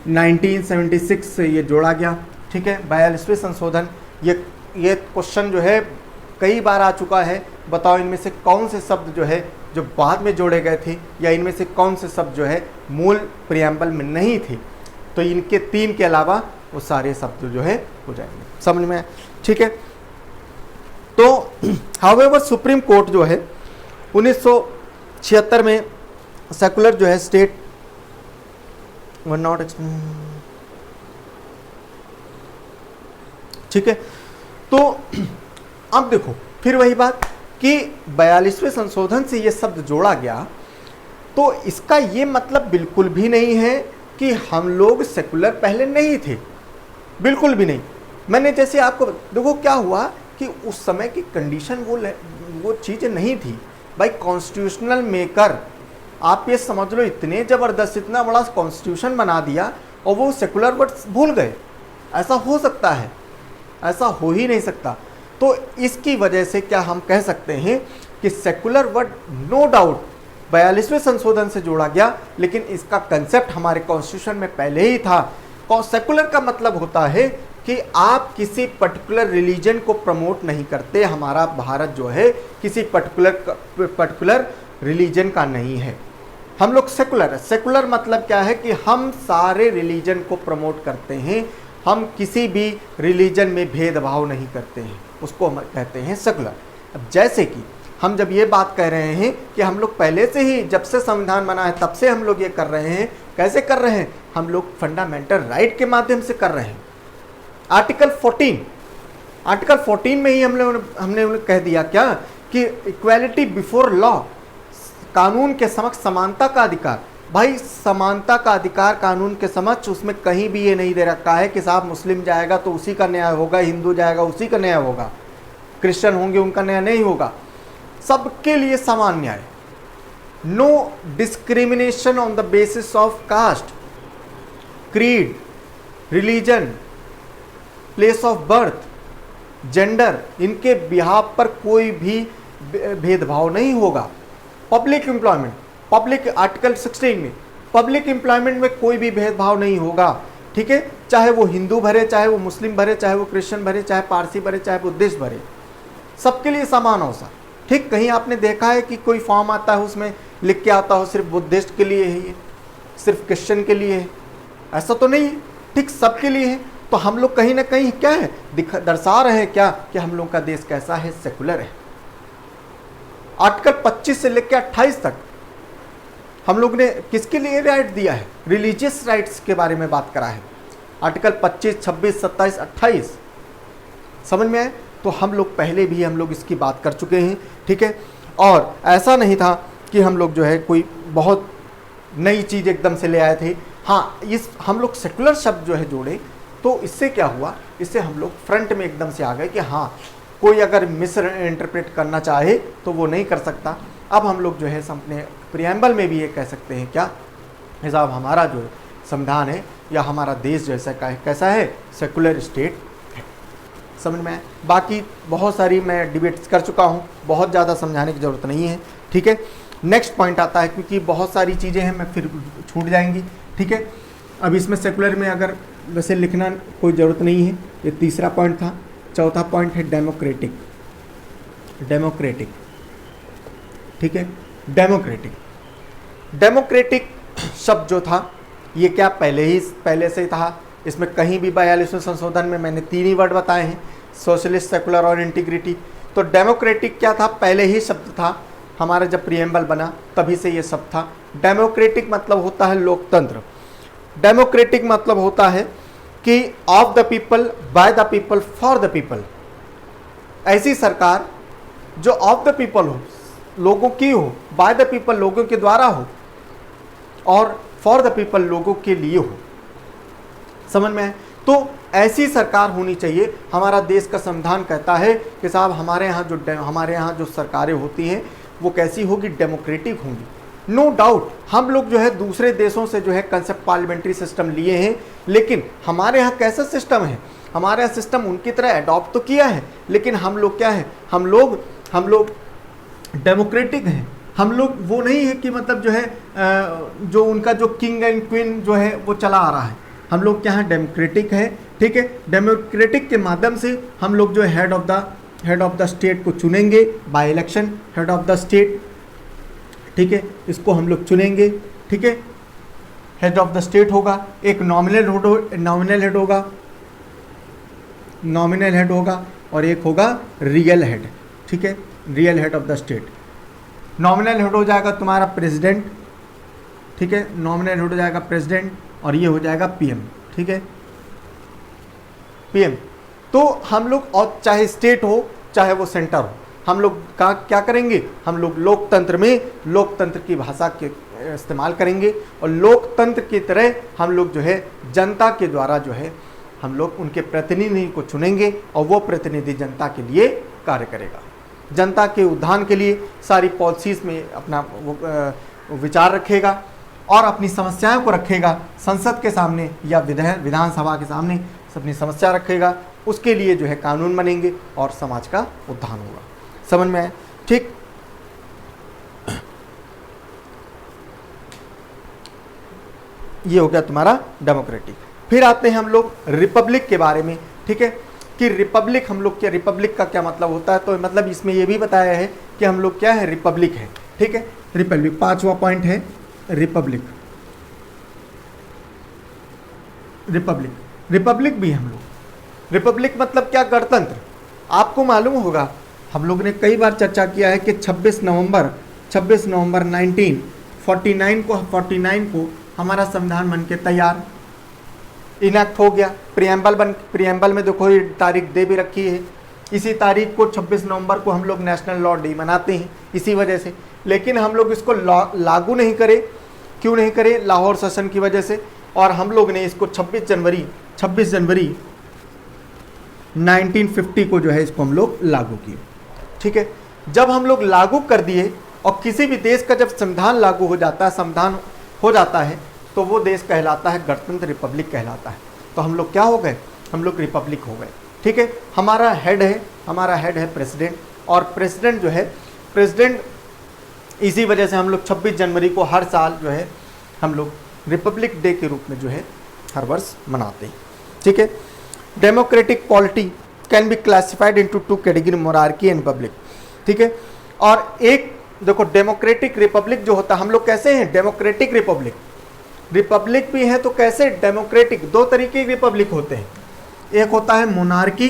Speaker 1: 1976 से ये जोड़ा गया, ठीक है, 42वें संशोधन। ये क्वेश्चन जो है कई बार आ चुका है, बताओ इनमें से कौन से शब्द जो है जो बाद में जोड़े गए थे, या इनमें से कौन से शब्द जो है मूल प्रियम्बल में नहीं थे। तो इनके 3 के अलावा वो सारे शब्द जो है हो जाएंगे। समझ में? ठीक है। तो हाउएवर सुप्रीम कोर्ट जो है 1976 में सेकुलर जो है स्टेट वर नॉट, ठीक है। तो अब देखो फिर वही बात कि 42वें संशोधन से ये शब्द जोड़ा गया, तो इसका ये मतलब बिल्कुल भी नहीं है कि हम लोग सेकुलर पहले नहीं थे, बिल्कुल भी नहीं। मैंने जैसे आपको देखो क्या हुआ कि उस समय की कंडीशन वो चीज़ नहीं थी भाई। कॉन्स्टिट्यूशनल मेकर आप ये समझ लो इतने ज़बरदस्त, इतना बड़ा कॉन्स्टिट्यूशन बना दिया और वो सेकुलर वर्ड्स भूल गए। ऐसा हो सकता है? ऐसा हो ही नहीं सकता। तो इसकी वजह से क्या हम कह सकते हैं कि सेकुलर वर्ड नो डाउट 42वें संशोधन से जोड़ा गया, लेकिन इसका कंसेप्ट हमारे कॉन्स्टिट्यूशन में पहले ही था। सेकुलर का मतलब होता है कि आप किसी पर्टिकुलर रिलीजन को प्रमोट नहीं करते। हमारा भारत जो है किसी पर्टिकुलर रिलीजन का नहीं है, हम लोग सेकुलर है। सेकुलर मतलब क्या है कि हम सारे रिलीजन को प्रमोट करते हैं, हम किसी भी रिलीजन में भेदभाव नहीं करते हैं, उसको हम कहते हैं सेकुलर। अब जैसे कि हम जब ये बात कह रहे हैं कि हम लोग पहले से ही जब से संविधान बना है तब से हम लोग ये कर रहे हैं, कैसे कर रहे हैं? हम लोग फंडामेंटल राइट के माध्यम से कर रहे हैं। आर्टिकल 14 में ही हमने कह दिया क्या कि इक्वालिटी बिफोर लॉ, कानून के समक्ष समानता का अधिकार। भाई समानता का अधिकार कानून के समक्ष, उसमें कहीं भी ये नहीं दे रखा है कि साहब मुस्लिम जाएगा तो उसी का न्याय होगा, हिंदू जाएगा उसी का न्याय होगा, क्रिश्चियन होंगे उनका न्याय नहीं होगा। सबके लिए समान न्याय। No discrimination on the basis of caste, creed, religion, place of birth, gender, इनके बिहाफ पर कोई भी भेदभाव नहीं होगा। पब्लिक एम्प्लॉयमेंट, पब्लिक आर्टिकल 16 में पब्लिक एम्प्लॉयमेंट में कोई भी भेदभाव नहीं होगा, ठीक है। चाहे वो हिंदू भरे, चाहे वो मुस्लिम भरे, चाहे वो क्रिश्चियन भरे, चाहे पारसी भरे, चाहे बुद्धिस्ट भरे, सबके लिए समान अवसर। ठीक, कहीं आपने देखा है कि कोई फॉर्म आता है उसमें लिख के आता हो सिर्फ बुद्धिस्ट के लिए है, ये सिर्फ क्रिश्चियन के लिए है, ऐसा तो नहीं है। ठीक, सबके लिए है। तो हम लोग कहीं ना कहीं क्या है दर्शा रहे हैं क्या कि हम लोग का देश कैसा है, सेकुलर है। आर्टिकल 25 से लेकर 28 तक हम लोग ने किसके लिए राइट दिया है? रिलीजियस राइट्स के बारे में बात करा है। आर्टिकल 25, 26, 27, 28 समझ में आए? तो हम लोग पहले भी हम लोग इसकी बात कर चुके हैं, ठीक है। और ऐसा नहीं था कि हम लोग जो है कोई बहुत नई चीज़ एकदम से ले आए थे। हाँ, इस हम लोग सेकुलर शब्द जो है जोड़े, तो इससे क्या हुआ, इससे हम लोग फ्रंट में एकदम से आ गए कि हाँ कोई अगर मिस इंटरप्रेट करना चाहे तो वो नहीं कर सकता। अब हम लोग जो है अपने प्रियम्बल में भी ये कह सकते हैं क्या, साहब हमारा जो संविधान है या हमारा देश जैसा कैसा है, सेकुलर स्टेट है। समझ में? बाकी बहुत सारी मैं डिबेट्स कर चुका हूँ, बहुत ज़्यादा समझाने की ज़रूरत नहीं है, ठीक है। नेक्स्ट पॉइंट आता है, क्योंकि बहुत सारी चीज़ें हैं मैं फिर छूट जाएंगी, ठीक है। अब इसमें सेकुलर में अगर वैसे लिखना कोई ज़रूरत नहीं है, ये तीसरा पॉइंट था। चौथा पॉइंट है डेमोक्रेटिक, ठीक है। डेमोक्रेटिक शब्द जो था ये क्या पहले से ही था। इसमें कहीं भी 42वें संशोधन में मैंने 3 ही वर्ड बताए हैं, सोशलिस्ट, सेकुलर और इंटीग्रिटी। तो डेमोक्रेटिक क्या था, पहले ही शब्द था हमारा, जब प्रियम्बल बना तभी से ये शब्द था। डेमोक्रेटिक मतलब होता है लोकतंत्र। डेमोक्रेटिक मतलब होता है कि of the people, by the people, for the people. ऐसी सरकार जो ऑफ द पीपल हो, लोगों की हो, बाय द पीपल लोगों के द्वारा हो, और फॉर द पीपल लोगों के लिए हो। समझ में है? तो ऐसी सरकार होनी चाहिए। हमारा देश का संविधान कहता है कि साहब हमारे यहाँ जो सरकारें होती हैं वो कैसी होगी, डेमोक्रेटिक होंगी। नो डाउट हम लोग जो है दूसरे देशों से जो है कंसेप्ट पार्लियामेंट्री सिस्टम लिए हैं, लेकिन हमारे यहाँ कैसा सिस्टम है, हमारे यहाँ सिस्टम उनकी तरह अडॉप्ट तो किया है, लेकिन हम लोग क्या है, हम लोग डेमोक्रेटिक हैं। हम लोग वो नहीं है कि मतलब जो है जो उनका जो किंग एंड क्वीन जो है वो चला आ रहा है। हम लोग क्या है, डेमोक्रेटिक है, ठीक है। डेमोक्रेटिक के माध्यम से हम लोग जो है हेड ऑफ द स्टेट को चुनेंगे by election, head of the state, ठीक है, इसको हम लोग चुनेंगे। ठीक है, हेड ऑफ द स्टेट होगा, एक नॉमिनल हेड होगा और एक होगा रियल हेड। ठीक है, real head of the state. Nominal head हो जाएगा तुम्हारा प्रेसिडेंट। ठीक है, नॉमिनल हेड हो जाएगा प्रेसिडेंट और ये हो जाएगा पीएम। ठीक है, पीएम। तो हम लोग, और चाहे स्टेट हो चाहे वो सेंटर हो, हम लोग का क्या करेंगे, हम लोग लोकतंत्र में लोकतंत्र की भाषा के इस्तेमाल करेंगे और लोकतंत्र की तरह हम लोग जो है जनता के द्वारा जो है हम लोग उनके प्रतिनिधि को चुनेंगे और वो प्रतिनिधि जनता के लिए कार्य करेगा, जनता के उत्थान के लिए सारी पॉलिसीज में अपना विचार रखेगा और अपनी समस्याओं को रखेगा संसद के सामने या विधानसभा के सामने अपनी समस्या रखेगा, उसके लिए जो है कानून बनेंगे और समाज का उत्थान होगा। समझ में आए? ठीक, ये हो गया तुम्हारा डेमोक्रेटिक। फिर आते हैं हम लोग रिपब्लिक के बारे में। ठीक है, कि रिपब्लिक हम लोग क्या, रिपब्लिक का क्या मतलब होता है, तो मतलब इसमें ये भी बताया है कि हम लोग क्या है, रिपब्लिक है। ठीक है, रिपब्लिक 5वां पॉइंट है रिपब्लिक। रिपब्लिक भी हम लोग, रिपब्लिक मतलब क्या, गणतंत्र। आपको मालूम होगा हम लोग ने कई बार चर्चा किया है कि 26 नवंबर 1949 को हमारा संविधान बन के तैयार इनैक्ट हो गया। प्रियम्बल में देखो ये तारीख दे भी रखी है, इसी तारीख को 26 नवंबर को हम लोग नेशनल लॉ डे मनाते हैं इसी वजह से। लेकिन हम लोग इसको लागू नहीं करे, क्यों नहीं करे, लाहौर सेशन की वजह से। और हम लोग ने इसको 26 जनवरी 1950 को जो है इसको हम लोग लागू किए। ठीक है, जब हम लोग लागू कर दिए और किसी भी देश का जब संविधान लागू हो जाता है, संविधान हो जाता है, तो वो देश कहलाता है गणतंत्र, रिपब्लिक कहलाता है। तो हम लोग क्या हो गए, हम लोग रिपब्लिक हो गए। ठीक है, हमारा हेड है प्रेसिडेंट, और प्रेसिडेंट जो है, प्रेसिडेंट इसी वजह से हम लोग 26 जनवरी को हर साल जो है हम लोग रिपब्लिक डे के रूप में जो है हर वर्ष मनाते हैं। ठीक है, democratic polity can be classified into 2 category, monarchy and Republic. ठीक है, और एक देखो डेमोक्रेटिक रिपब्लिक जो होता है, हम लोग कैसे हैं, डेमोक्रेटिक रिपब्लिक भी है, तो कैसे डेमोक्रेटिक, 2 तरीके के रिपब्लिक होते हैं। एक होता है मोनार्की,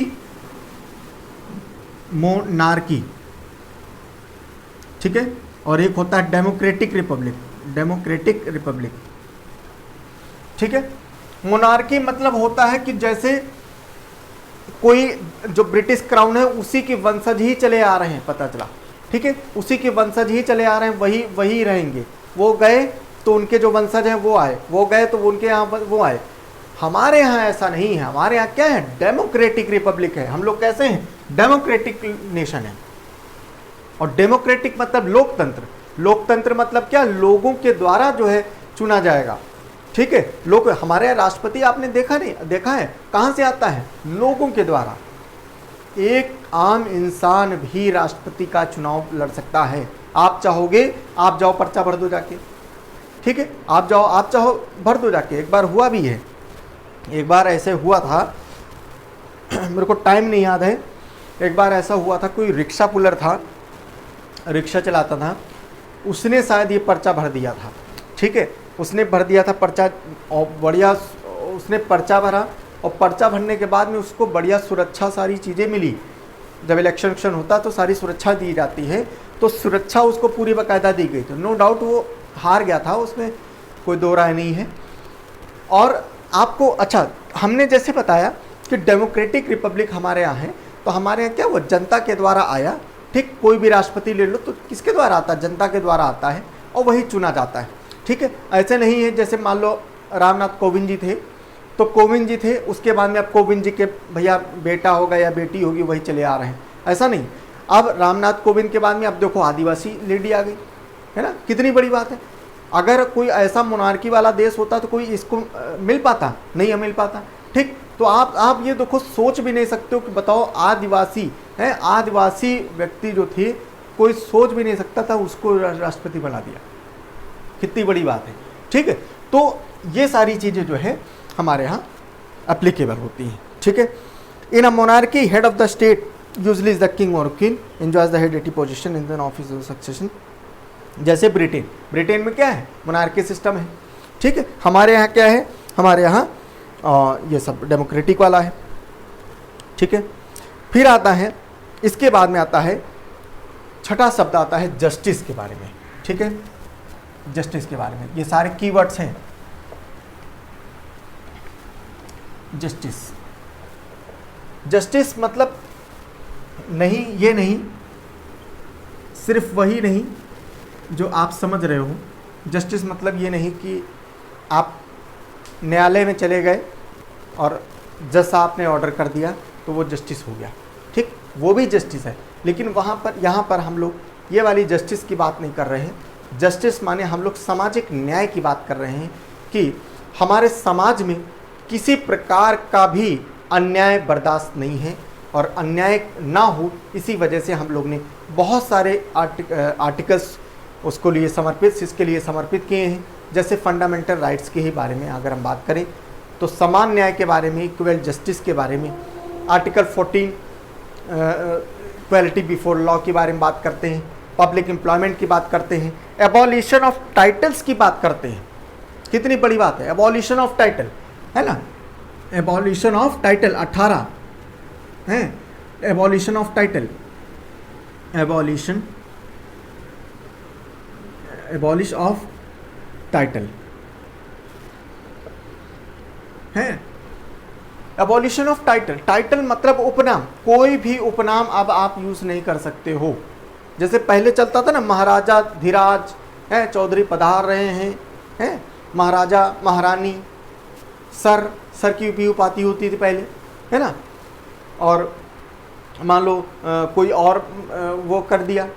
Speaker 1: ठीक है, और एक होता है डेमोक्रेटिक रिपब्लिक। ठीक है, मोनार्की मतलब होता है कि जैसे कोई जो ब्रिटिश क्राउन है उसी के वंशज ही चले आ रहे हैं, पता चला। ठीक है, उसी के वंशज ही चले आ रहे हैं, वही रहेंगे। वो गए तो उनके जो वंशज हैं वो आए, वो गए तो उनके यहाँ वो आए। हमारे यहाँ ऐसा नहीं है, हमारे यहाँ क्या है, डेमोक्रेटिक रिपब्लिक है। हम लोग कैसे हैं, डेमोक्रेटिक नेशन है। और डेमोक्रेटिक मतलब लोकतंत्र मतलब क्या, लोगों के द्वारा जो है चुना जाएगा। ठीक है, लोग, हमारे यहाँ राष्ट्रपति आपने देखा है कहाँ से आता है, लोगों के द्वारा। एक आम इंसान भी राष्ट्रपति का चुनाव लड़ सकता है। आप चाहोगे, आप जाओ पर्चा भर दो जाके। ठीक है, आप चाहो भर दो जाके। एक बार हुआ भी है, एक बार ऐसे हुआ था मेरे को टाइम नहीं याद है। एक बार ऐसा हुआ था, कोई रिक्शा पुलर था, रिक्शा चलाता था, उसने शायद ये पर्चा भर दिया था। ठीक है, उसने भर दिया था पर्चा, और बढ़िया उसने पर्चा भरा, और पर्चा भरने के बाद में उसको बढ़िया सुरक्षा, सारी चीज़ें मिली। जब इलेक्शन होता तो सारी सुरक्षा दी जाती है, तो सुरक्षा उसको पूरी बाकायदा दी गई। तो नो डाउट वो हार गया था, उसमें कोई दो राय नहीं है। और आपको, अच्छा, हमने जैसे बताया कि डेमोक्रेटिक रिपब्लिक हमारे यहाँ है, तो हमारे यहाँ क्या, वो जनता के द्वारा आया। ठीक, कोई भी राष्ट्रपति ले लो तो किसके द्वारा आता है, जनता के द्वारा आता है, और वही चुना जाता है। ठीक है, ऐसे नहीं है जैसे मान लो रामनाथ कोविंद जी थे, तो कोविंद जी थे, उसके बाद में अब कोविंद जी के भैया बेटा होगा या बेटी होगी, वही चले आ रहे हैं, ऐसा नहीं। अब रामनाथ कोविंद के बाद में अब देखो आदिवासी लेडी आ गई, है ना, कितनी बड़ी बात है। अगर कोई ऐसा मोनार्की वाला देश होता तो कोई इसको मिल पाता, नहीं मिल पाता। ठीक, तो आप ये देखो, सोच भी नहीं सकते हो कि बताओ आदिवासी है, आदिवासी व्यक्ति जो थे, कोई सोच भी नहीं सकता था, उसको राष्ट्रपति बना दिया, कितनी बड़ी बात है। ठीक है, तो ये सारी चीज़ें जो है हमारे यहाँ एप्लीकेबल होती हैं। ठीक है, in a monarchy head of the state usually is the king और queen, enjoys the heredity position in the office of succession. जैसे ब्रिटेन में क्या है, मोनार्की सिस्टम है, ठीक है। हमारे यहाँ क्या है, हमारे यहाँ ये सब डेमोक्रेटिक वाला है, ठीक है। फिर आता है, इसके बाद में आता है छठा शब्द आता है जस्टिस के बारे में, ठीक है। जस्टिस के बारे में ये सारे कीवर्ड्स हैं। जस्टिस मतलब नहीं, ये नहीं, सिर्फ वही नहीं जो आप समझ रहे हो। जस्टिस मतलब ये नहीं कि आप न्यायालय में चले गए और जज साहब ने ऑर्डर कर दिया तो वो जस्टिस हो गया, ठीक, वो भी जस्टिस है। लेकिन वहाँ पर, यहाँ पर हम लोग ये वाली जस्टिस की बात नहीं कर रहे हैं। जस्टिस माने हम लोग सामाजिक न्याय की बात कर रहे हैं कि हमारे समाज में किसी प्रकार का भी अन्याय बर्दाश्त नहीं है और अन्याय ना हो, इसी वजह से हम लोग ने बहुत सारे आर्टिकल्स उसको लिए समर्पित, इसके लिए समर्पित किए हैं। जैसे फंडामेंटल राइट्स के ही बारे में अगर हम बात करें तो समान न्याय के बारे में, इक्वल जस्टिस के बारे में, आर्टिकल 14 इक्वालिटी बिफोर लॉ के बारे में बात करते हैं, पब्लिक एम्प्लॉयमेंट की बात करते हैं, एबॉलिशन ऑफ टाइटल्स की बात करते हैं। कितनी बड़ी बात है, एबॉलिशन ऑफ टाइटल, है ना, एबॉलिशन ऑफ टाइटल 18 है, abolition of title, abolish of title है। एबॉलिशन ऑफ टाइटल, टाइटल मतलब उपनाम, कोई भी उपनाम अब आप यूज नहीं कर सकते हो। जैसे पहले चलता था ना, महाराजा धीराज है, चौधरी पधार रहे हैं, महाराजा महारानी, सर की भी उपाधि होती थी पहले, है ना। और मान लो कोई और वो कर दिया,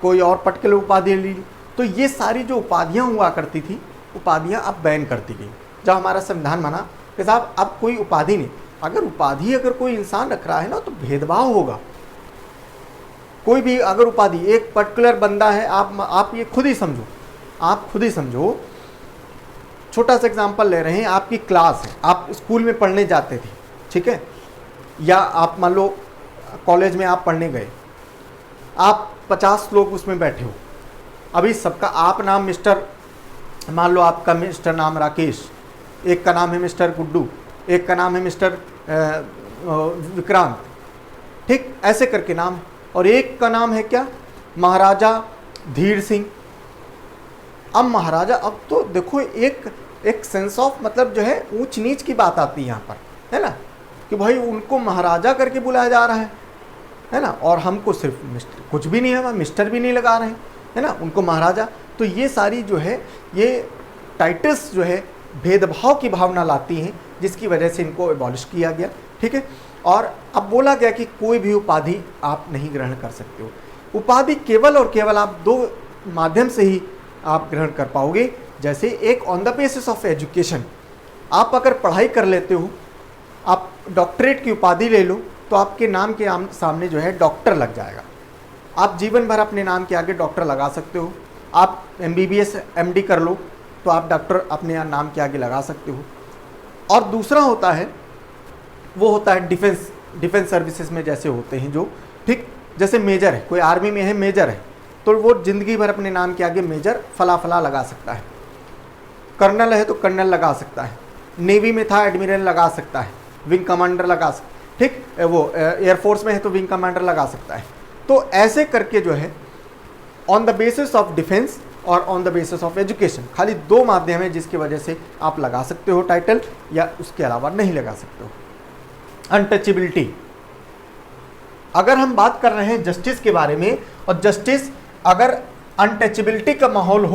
Speaker 1: कोई और पर्टिकुलर उपाधि ली, तो ये सारी जो उपाधियाँ हुआ करती थी, उपाधियाँ अब बैन करती गई। जब हमारा संविधान बना कि साहब अब कोई उपाधि नहीं, अगर कोई इंसान रख रहा है ना तो भेदभाव होगा। कोई भी अगर उपाधि, एक पर्टिकुलर बंदा है, आप ये खुद ही समझो, छोटा सा एग्जांपल ले रहे हैं, आपकी क्लास है, आप स्कूल में पढ़ने जाते थे, ठीक है, या आप मान लो कॉलेज में आप पढ़ने गए, आप 50 लोग उसमें बैठे हो, अभी सबका आप नाम मिस्टर, मान लो आपका मिस्टर नाम राकेश, एक का नाम है मिस्टर गुड्डू, एक का नाम है मिस्टर विक्रांत, ठीक, ऐसे करके नाम, और एक का नाम है क्या, महाराजा धीर सिंह। अब महाराजा, अब तो देखो एक सेंस ऑफ मतलब जो है ऊंच नीच की बात आती है यहाँ पर, है ना, कि भाई उनको महाराजा करके बुलाया जा रहा है ना, और हमको सिर्फ मिस्टर, कुछ भी नहीं है, मिस्टर भी नहीं लगा रहे हैं, है ना, उनको महाराजा। तो ये सारी जो है, ये टाइटल्स जो है भेदभाव की भावना लाती हैं, जिसकी वजह से इनको एबॉलिश किया गया, ठीक है। और अब बोला गया कि कोई भी उपाधि आप नहीं ग्रहण कर सकते हो। उपाधि केवल और केवल आप दो माध्यम से ही आप ग्रहण कर पाओगे। जैसे एक on the basis of education, आप अगर पढ़ाई कर लेते हो, आप डॉक्टरेट की उपाधि ले लो, तो आपके नाम के सामने जो है डॉक्टर लग जाएगा। आप जीवन भर अपने नाम के आगे डॉक्टर लगा सकते हो। आप MBBS MD कर लो तो आप डॉक्टर अपने नाम के आगे लगा सकते हो। और दूसरा होता है, वो होता है डिफेंस सर्विसेज में जैसे होते हैं जो, ठीक, जैसे मेजर है, कोई आर्मी में है मेजर है, तो वो जिंदगी भर अपने नाम के आगे मेजर फला लगा सकता है। कर्नल है तो कर्नल लगा सकता है, नेवी में था एडमिरल लगा सकता है, विंग कमांडर लगा सकता है, ठीक, वो एयरफोर्स में है तो विंग कमांडर लगा सकता है। तो ऐसे करके जो है on the basis of defence और on the basis of education, खाली दो माध्यम है जिसकी वजह से आप लगा सकते हो टाइटल, या उसके अलावा नहीं लगा सकते हो। अनटचेबिलिटी, अगर हम बात कर रहे हैं जस्टिस के बारे में, और जस्टिस अगर अनटचेबिलिटी का माहौल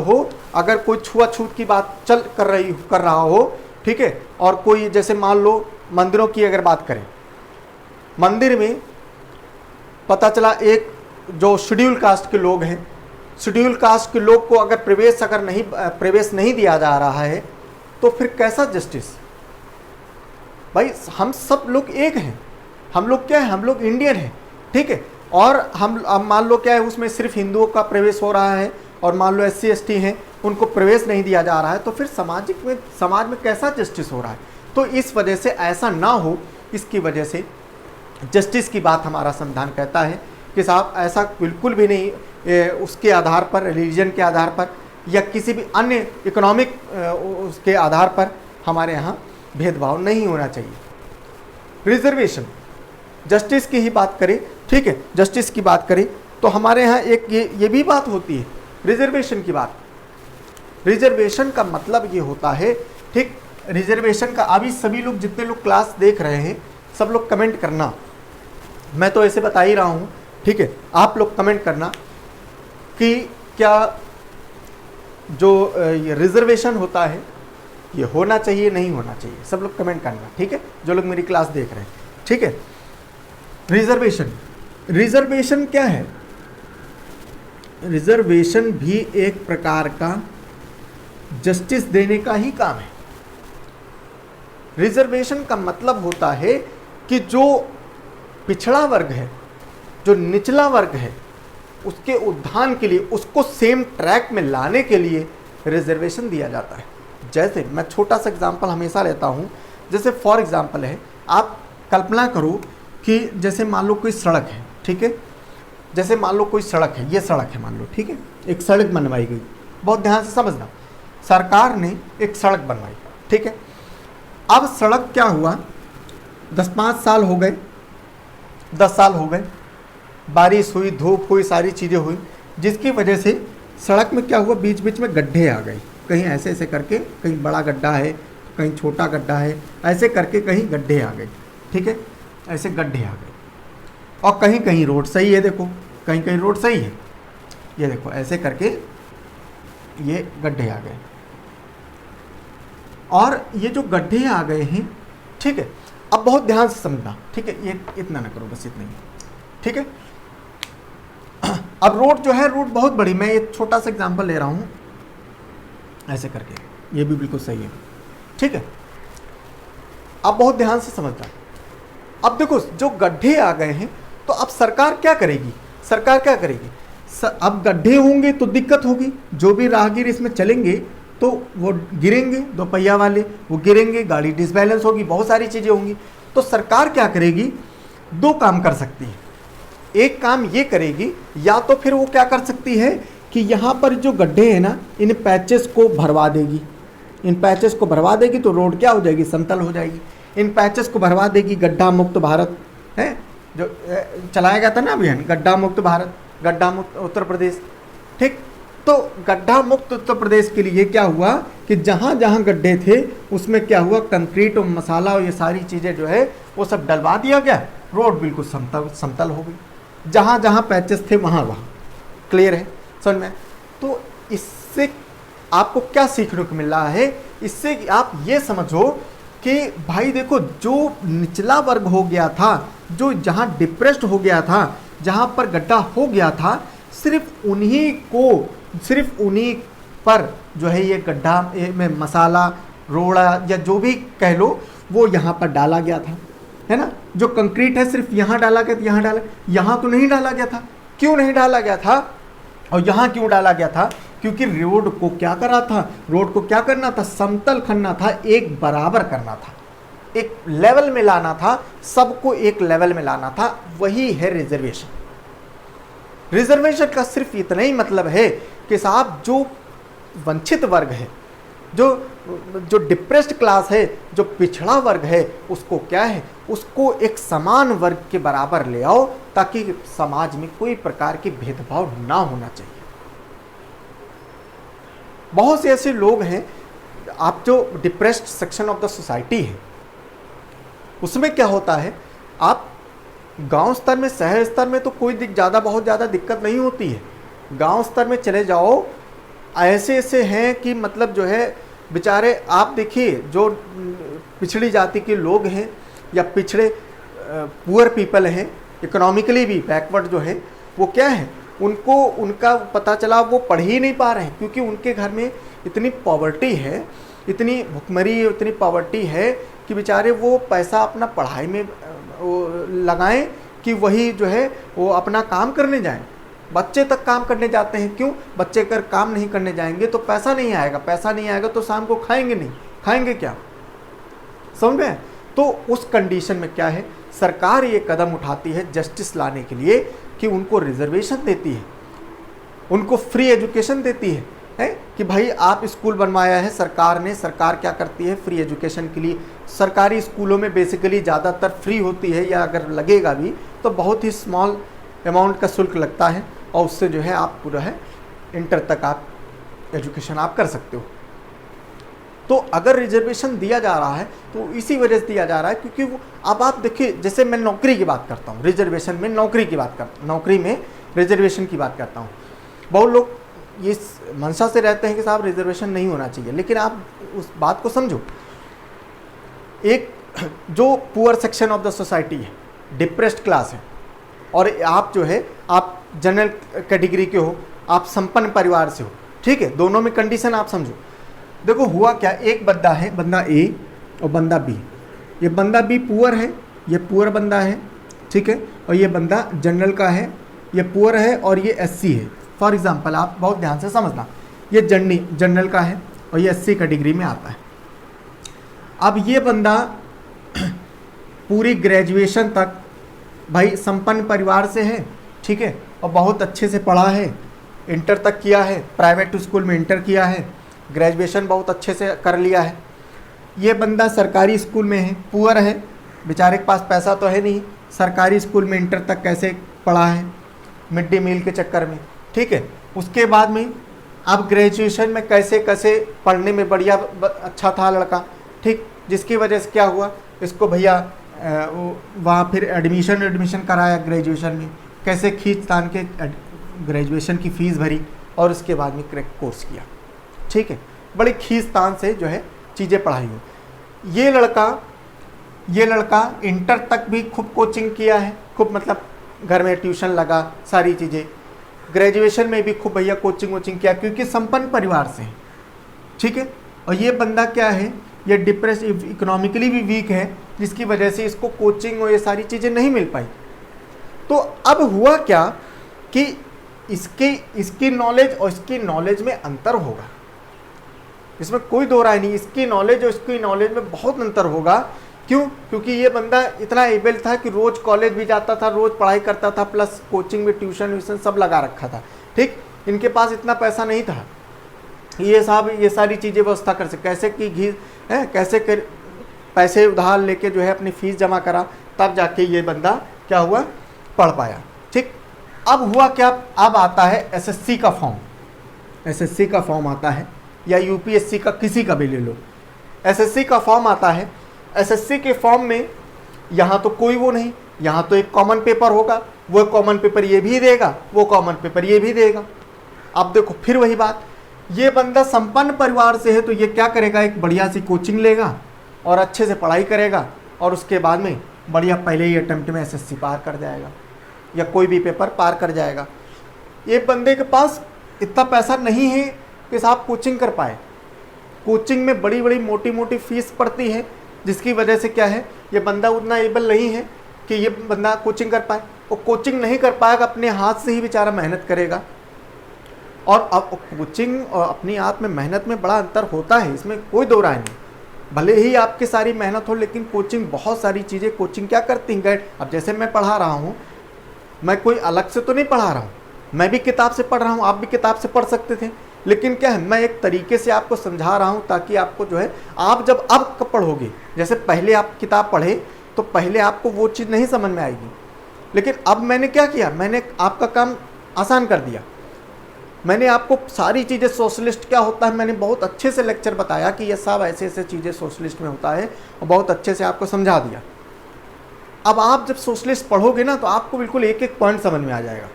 Speaker 1: हो, अगर कोई छुआछूत की बात कर रहा हो, ठीक है, और कोई जैसे मान लो मंदिरों की अगर बात करें, मंदिर में पता चला एक जो शेड्यूल कास्ट के लोग हैं, शेड्यूल कास्ट के लोग को अगर प्रवेश नहीं दिया जा रहा है, तो फिर कैसा जस्टिस? भाई हम सब लोग एक हैं, हम लोग क्या है, हम लोग इंडियन हैं, ठीक है, और हम मान लो क्या है, उसमें सिर्फ हिंदुओं का प्रवेश हो रहा है, और मान लो SC ST हैं, उनको प्रवेश नहीं दिया जा रहा है, तो फिर समाज में कैसा जस्टिस हो रहा है? तो इस वजह से ऐसा ना हो, इसकी वजह से जस्टिस की बात हमारा संविधान कहता है कि साहब ऐसा बिल्कुल भी नहीं उसके आधार पर, रिलीजन के आधार पर या किसी भी अन्य इकोनॉमिक उसके आधार पर हमारे यहाँ भेदभाव नहीं होना चाहिए। रिजर्वेशन, जस्टिस की ही बात करें, ठीक है, जस्टिस की बात करें तो हमारे यहाँ एक ये भी बात होती है रिजर्वेशन की बात। रिजर्वेशन का मतलब ये होता है, ठीक, रिजर्वेशन का अभी सभी लोग जितने लोग क्लास देख रहे हैं सब लोग कमेंट करना, मैं तो ऐसे बता ही रहा हूँ, ठीक है, आप लोग कमेंट करना कि क्या जो ये रिजर्वेशन होता है ये होना चाहिए नहीं होना चाहिए, सब लोग कमेंट करना, ठीक है, जो लोग मेरी क्लास देख रहे हैं, ठीक है। रिजर्वेशन, रिजर्वेशन क्या है? रिजर्वेशन भी एक प्रकार का जस्टिस देने का ही काम है। रिजर्वेशन का मतलब होता है कि जो पिछड़ा वर्ग है, जो निचला वर्ग है, उसके उत्थान के लिए, उसको सेम ट्रैक में लाने के लिए रिजर्वेशन दिया जाता है। जैसे मैं छोटा सा एग्जांपल हमेशा लेता हूँ, जैसे फॉर एग्जांपल है, आप कल्पना करो कि जैसे मान लो कोई सड़क है, ठीक है, जैसे मान लो कोई सड़क है, ये सड़क है मान लो, ठीक है, एक सड़क बनवाई गई, बहुत ध्यान से समझना, सरकार ने एक सड़क बनवाई, ठीक है। अब सड़क क्या हुआ, 10-5 साल हो गए, 10 साल हो गए, बारिश हुई, धूप हुई, सारी चीज़ें हुई, जिसकी वजह से सड़क में क्या हुआ, बीच बीच में गड्ढे आ गए, कहीं ऐसे ऐसे करके, कहीं बड़ा गड्ढा है, कहीं छोटा गड्ढा है, ऐसे करके कहीं गड्ढे आ गए, ठीक है, ऐसे गड्ढे आ गए। और कहीं कहीं रोड सही है, देखो कहीं कहीं रोड सही है, ये देखो ऐसे करके ये गड्ढे आ गए। और ये जो गड्ढे आ गए हैं, ठीक है, अब बहुत ध्यान से समझना, ठीक है, ये इतना ना करो, बस इतना ही, ठीक है। अब रोड जो है, रोड बहुत बड़ी, मैं ये छोटा सा एग्जांपल ले रहा हूं, ऐसे करके, ये भी बिल्कुल सही है, ठीक है। अब बहुत ध्यान से समझना, अब देखो जो गड्ढे आ गए हैं तो अब सरकार क्या करेगी, सरकार क्या करेगी, अब गड्ढे होंगे तो दिक्कत होगी, जो भी राहगीर इसमें चलेंगे तो वो गिरेंगे, 2 पहिया वाले वो गिरेंगे, गाड़ी डिसबैलेंस होगी, बहुत सारी चीज़ें होंगी। तो सरकार क्या करेगी, 2 काम कर सकती है। एक काम ये करेगी, या तो फिर वो क्या कर सकती है कि यहाँ पर जो गड्ढे हैं ना, इन पैचेस को भरवा देगी, इन पैचेस को भरवा देगी तो रोड क्या हो जाएगी, समतल हो जाएगी। इन पैचेस को भरवा देगी, गड्ढा मुक्त भारत है जो चलाया गया था ना अभियान, गड्ढा मुक्त भारत, गड्ढा मुक्त उत्तर प्रदेश, ठीक। तो गड्ढा मुक्त उत्तर प्रदेश के लिए क्या हुआ कि जहाँ जहाँ गड्ढे थे उसमें क्या हुआ, कंक्रीट और मसाला और ये सारी चीज़ें जो है वो सब डलवा दिया गया, रोड बिल्कुल समतल हो गई। जहाँ जहाँ पैचेस थे वहाँ वहाँ, क्लियर है, समझ में। तो इससे आपको क्या सीखने को मिल रहा है, इससे आप ये समझो कि भाई देखो, जो निचला वर्ग हो गया था, जो जहाँ डिप्रेस्ड हो गया था, जहाँ पर गड्ढा हो गया था, सिर्फ उन्हीं पर जो है ये गड्ढा में मसाला, रोड़ा या जो भी कह लो, वो यहाँ पर डाला गया था, है ना। जो कंक्रीट है सिर्फ यहाँ डाला गया, यहाँ डाला, यहाँ तो नहीं डाला गया था। क्यों नहीं डाला गया था और यहाँ क्यों डाला गया था? क्योंकि रोड को क्या करा था, रोड को क्या करना था, समतल करना था, एक बराबर करना था, एक लेवल में लाना था, सबको एक लेवल में लाना था। वही है रिजर्वेशन। रिजर्वेशन का सिर्फ इतना ही मतलब है कि साहब जो वंचित वर्ग है, जो डिप्रेस्ड क्लास है, जो पिछड़ा वर्ग है, उसको क्या है, उसको एक समान वर्ग के बराबर ले आओ, ताकि समाज में कोई प्रकार की भेदभाव ना होना चाहिए। बहुत से ऐसे लोग हैं, आप जो depressed section of the society है, उसमें क्या होता है, आप गांव स्तर में, शहर स्तर में तो कोई बहुत ज़्यादा दिक्कत नहीं होती है। गांव स्तर में चले जाओ, ऐसे ऐसे हैं कि मतलब जो है बेचारे, आप देखिए जो पिछड़ी जाति के लोग हैं या पिछड़े पुअर पीपल हैं, इकोनॉमिकली भी बैकवर्ड जो है, वो क्या है, उनको उनका पता चला वो पढ़ ही नहीं पा रहे हैं, क्योंकि उनके घर में इतनी पॉवर्टी है, इतनी भुखमरी, इतनी पॉवर्टी है कि बेचारे वो पैसा अपना पढ़ाई में लगाएं कि वही जो है वो अपना काम करने जाएं। बच्चे तक काम करने जाते हैं, क्यों? बच्चे अगर काम नहीं करने जाएंगे तो पैसा नहीं आएगा, पैसा नहीं आएगा तो शाम को खाएंगे नहीं, खाएंगे क्या, समझ में? तो उस कंडीशन में क्या है, सरकार ये कदम उठाती है जस्टिस लाने के लिए कि उनको रिजर्वेशन देती है, उनको फ्री एजुकेशन देती है कि भाई आप स्कूल बनवाया है सरकार ने। सरकार क्या करती है फ्री एजुकेशन के लिए, सरकारी स्कूलों में बेसिकली ज़्यादातर फ्री होती है, या अगर लगेगा भी तो बहुत ही स्मॉल अमाउंट का शुल्क लगता है, और उससे जो है आप पूरा है इंटर तक आप एजुकेशन आप कर सकते हो। तो अगर रिजर्वेशन दिया जा रहा है तो इसी वजह से दिया जा रहा है क्योंकि वो, अब आप देखिए जैसे मैं नौकरी की बात करता हूँ, रिजर्वेशन में नौकरी की बात करता हूँ, नौकरी में रिजर्वेशन की बात करता हूँ। बहुत लोग ये मंशा से रहते हैं कि साहब रिजर्वेशन नहीं होना चाहिए, लेकिन आप उस बात को समझो। एक जो poor section of the society है, डिप्रेस्ड क्लास है, और आप जो है आप जनरल कैटेगरी के हो, आप संपन्न परिवार से हो, ठीक है, दोनों में कंडीशन आप समझो। देखो हुआ क्या, एक बंदा है, बंदा ए और बंदा बी। ये बंदा बी पुअर है, ये पुअर बंदा है, ठीक है, और ये बंदा जनरल का है, ये पुअर है और ये एससी है। फॉर एग्जांपल आप बहुत ध्यान से समझना, ये जनरल का है और ये एससी कैटेगरी में आता है। अब ये बंदा पूरी ग्रेजुएशन तक भाई संपन्न परिवार से है, ठीक है, और बहुत अच्छे से पढ़ा है, इंटर तक किया है, प्राइवेट स्कूल में इंटर किया है, ग्रेजुएशन बहुत अच्छे से कर लिया है। ये बंदा सरकारी स्कूल में है, पुअर है, बेचारे के पास पैसा तो है नहीं, सरकारी स्कूल में इंटर तक कैसे पढ़ा है, मिड डे मील के चक्कर में, ठीक है। उसके बाद में अब ग्रेजुएशन में कैसे कैसे पढ़ने में बढ़िया अच्छा था लड़का, ठीक, जिसकी वजह से क्या हुआ, इसको भैया वहाँ फिर एडमिशन कराया ग्रेजुएशन में, कैसे खींच तान के ग्रेजुएशन की फ़ीस भरी और उसके बाद में क्रैक कोर्स किया, ठीक है, बड़ी खींच तान से जो है चीज़ें पढ़ाई हुई। ये लड़का इंटर तक भी खूब कोचिंग किया है, खूब मतलब घर में ट्यूशन लगा, सारी चीज़ें, ग्रेजुएशन में भी खूब भैया कोचिंग वोचिंग किया क्योंकि संपन्न परिवार से है, ठीक है। और ये बंदा क्या है, ये डिप्रेस इकोनॉमिकली भी वीक है, जिसकी वजह से इसको कोचिंग और ये सारी चीज़ें नहीं मिल पाई। तो अब हुआ क्या कि इसकी नॉलेज और इसकी नॉलेज में अंतर होगा, इसमें कोई दो राय नहीं, इसकी नॉलेज और इसकी नॉलेज में बहुत अंतर होगा। क्यों? क्योंकि ये बंदा इतना एबल था कि रोज़ कॉलेज भी जाता था, रोज़ पढ़ाई करता था, प्लस कोचिंग में ट्यूशन व्यूशन सब लगा रखा था, ठीक। इनके पास इतना पैसा नहीं था ये साहब ये सारी चीज़ें व्यवस्था कर सके, कैसे कि घी है, कैसे कर पैसे उधार लेके जो है अपनी फ़ीस जमा करा, तब जाके ये बंदा क्या हुआ, पढ़ पाया, ठीक। अब हुआ क्या, अब आता है एसएससी का फॉर्म, एसएससी का फॉर्म आता है, या यूपीएससी का किसी का भी ले लो, एसएससी का फॉर्म आता है। एसएससी के फॉर्म में यहाँ तो कोई वो नहीं, यहाँ तो एक कॉमन पेपर होगा, वो कॉमन पेपर ये भी देगा, वो कॉमन पेपर ये भी देगा। अब देखो फिर वही बात, ये बंदा संपन्न परिवार से है तो ये क्या करेगा, एक बढ़िया सी कोचिंग लेगा और अच्छे से पढ़ाई करेगा, और उसके बाद में बढ़िया पहले ही अटेम्प्ट में एसएससी पार कर जाएगा या कोई भी पेपर पार कर जाएगा। ये बंदे के पास इतना पैसा नहीं है कि साहब कोचिंग कर पाए, कोचिंग में बड़ी बड़ी मोटी मोटी फीस पड़ती है, जिसकी वजह से क्या है, ये बंदा उतना एबल नहीं है कि ये बंदा कोचिंग कर पाए। वो कोचिंग नहीं कर पाएगा, अपने हाथ से ही बेचारा मेहनत करेगा। और अब कोचिंग और अपनी हाथ में मेहनत में बड़ा अंतर होता है, इसमें कोई दो राय नहीं। भले ही आपकी सारी मेहनत हो, लेकिन कोचिंग बहुत सारी चीज़ें कोचिंग क्या करती हैं, गाइड। अब जैसे मैं पढ़ा रहा हूँ, मैं कोई अलग से तो नहीं पढ़ा रहा हूँ, मैं भी किताब से पढ़ रहा हूँ, आप भी किताब से पढ़ सकते थे, लेकिन क्या है, मैं एक तरीके से आपको समझा रहा हूँ ताकि आपको जो है, आप जब अब कब पढ़ोगे, जैसे पहले आप किताब पढ़े तो पहले आपको वो चीज़ नहीं समझ में आएगी, लेकिन अब मैंने क्या किया, मैंने आपका काम आसान कर दिया। मैंने आपको सारी चीज़ें, सोशलिस्ट क्या होता है, मैंने बहुत अच्छे से लेक्चर बताया कि ये सब ऐसे ऐसे चीज़ें सोशलिस्ट में होता है, और बहुत अच्छे से आपको समझा दिया। अब आप जब सोशलिस्ट पढ़ोगे ना तो आपको बिल्कुल एक एक पॉइंट समझ में आ जाएगा।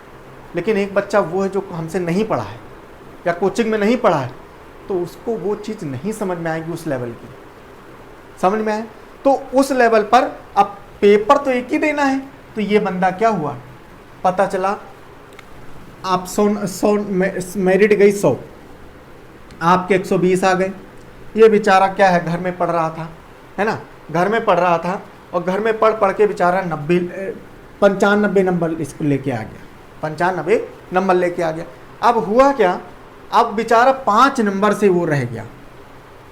Speaker 1: लेकिन एक बच्चा वो है जो हमसे नहीं पढ़ा है या कोचिंग में नहीं पढ़ा है, तो उसको वो चीज़ नहीं समझ में आएगी, उस लेवल की समझ में आए तो उस लेवल पर अब पेपर तो एक ही देना है। तो ये बंदा क्या हुआ, पता चला आप 100 मेरिट गई 100, आपके 120 आ गए। ये बेचारा क्या है, घर में पढ़ रहा था, है ना, घर में पढ़ रहा था, और घर में पढ़ के बेचारा 95 नंबर इसको लेके आ गया, 95 नंबर लेके आ गया। अब हुआ क्या, अब बेचारा 5 नंबर से वो रह गया,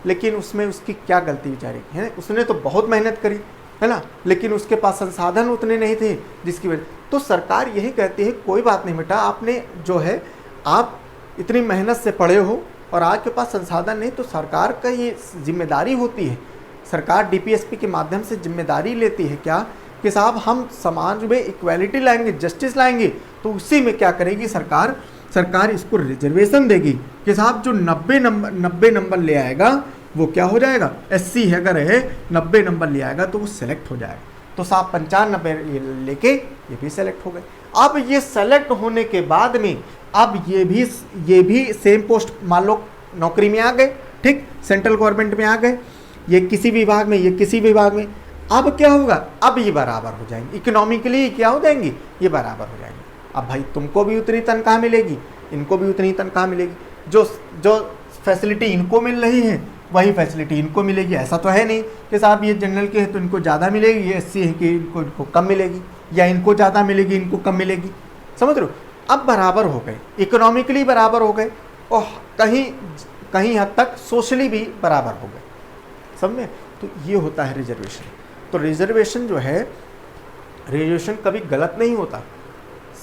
Speaker 1: लेकिन उसमें उसकी क्या गलती बेचारे की है, उसने तो बहुत मेहनत करी, है ना, लेकिन उसके पास संसाधन उतने नहीं थे जिसकी वजह। तो सरकार यही कहती है कोई बात नहीं बेटा, आपने जो है आप इतनी मेहनत से पढ़े हो और आपके पास संसाधन नहीं, तो सरकार का ये जिम्मेदारी होती है, सरकार डीपीएसपी के माध्यम से जिम्मेदारी लेती है क्या कि साहब हम समाज में इक्वालिटी लाएंगे, जस्टिस लाएंगे, तो उसी में क्या करेगी सरकार इसको रिजर्वेशन देगी कि साहब जो 90 नंबर ले आएगा वो क्या हो जाएगा, SC है अगर है 90 नंबर ले आएगा तो वो सेलेक्ट हो जाएगा। तो साहब 95 लेके ये भी सेलेक्ट हो गए। अब ये सेलेक्ट होने के बाद में अब ये भी सेम पोस्ट मान लो नौकरी में आ गए, ठीक, सेंट्रल गवर्नमेंट में आ गए, ये किसी विभाग में, ये किसी विभाग में। अब क्या होगा, अब ये बराबर हो जाएंगे, इकोनॉमिकली क्या हो जाएंगी, ये बराबर हो जाएंगे। अब भाई तुमको भी उतनी तनख्वाह मिलेगी, इनको भी उतनी तनख्वाह मिलेगी, जो फैसिलिटी इनको मिल रही है वही फैसिलिटी इनको मिलेगी। ऐसा तो है नहीं कि साहब ये जनरल के हैं तो इनको ज़्यादा मिलेगी, ये SC है कि इनको कम मिलेगी, या इनको ज़्यादा मिलेगी इनको कम मिलेगी, समझ रहे हो। अब बराबर हो गए, इकोनॉमिकली बराबर हो गए और कहीं हद तक सोशली भी बराबर हो गए, समझ में। तो ये होता है रिजर्वेशन। तो रिजर्वेशन जो है, रिजर्वेशन कभी गलत नहीं होता,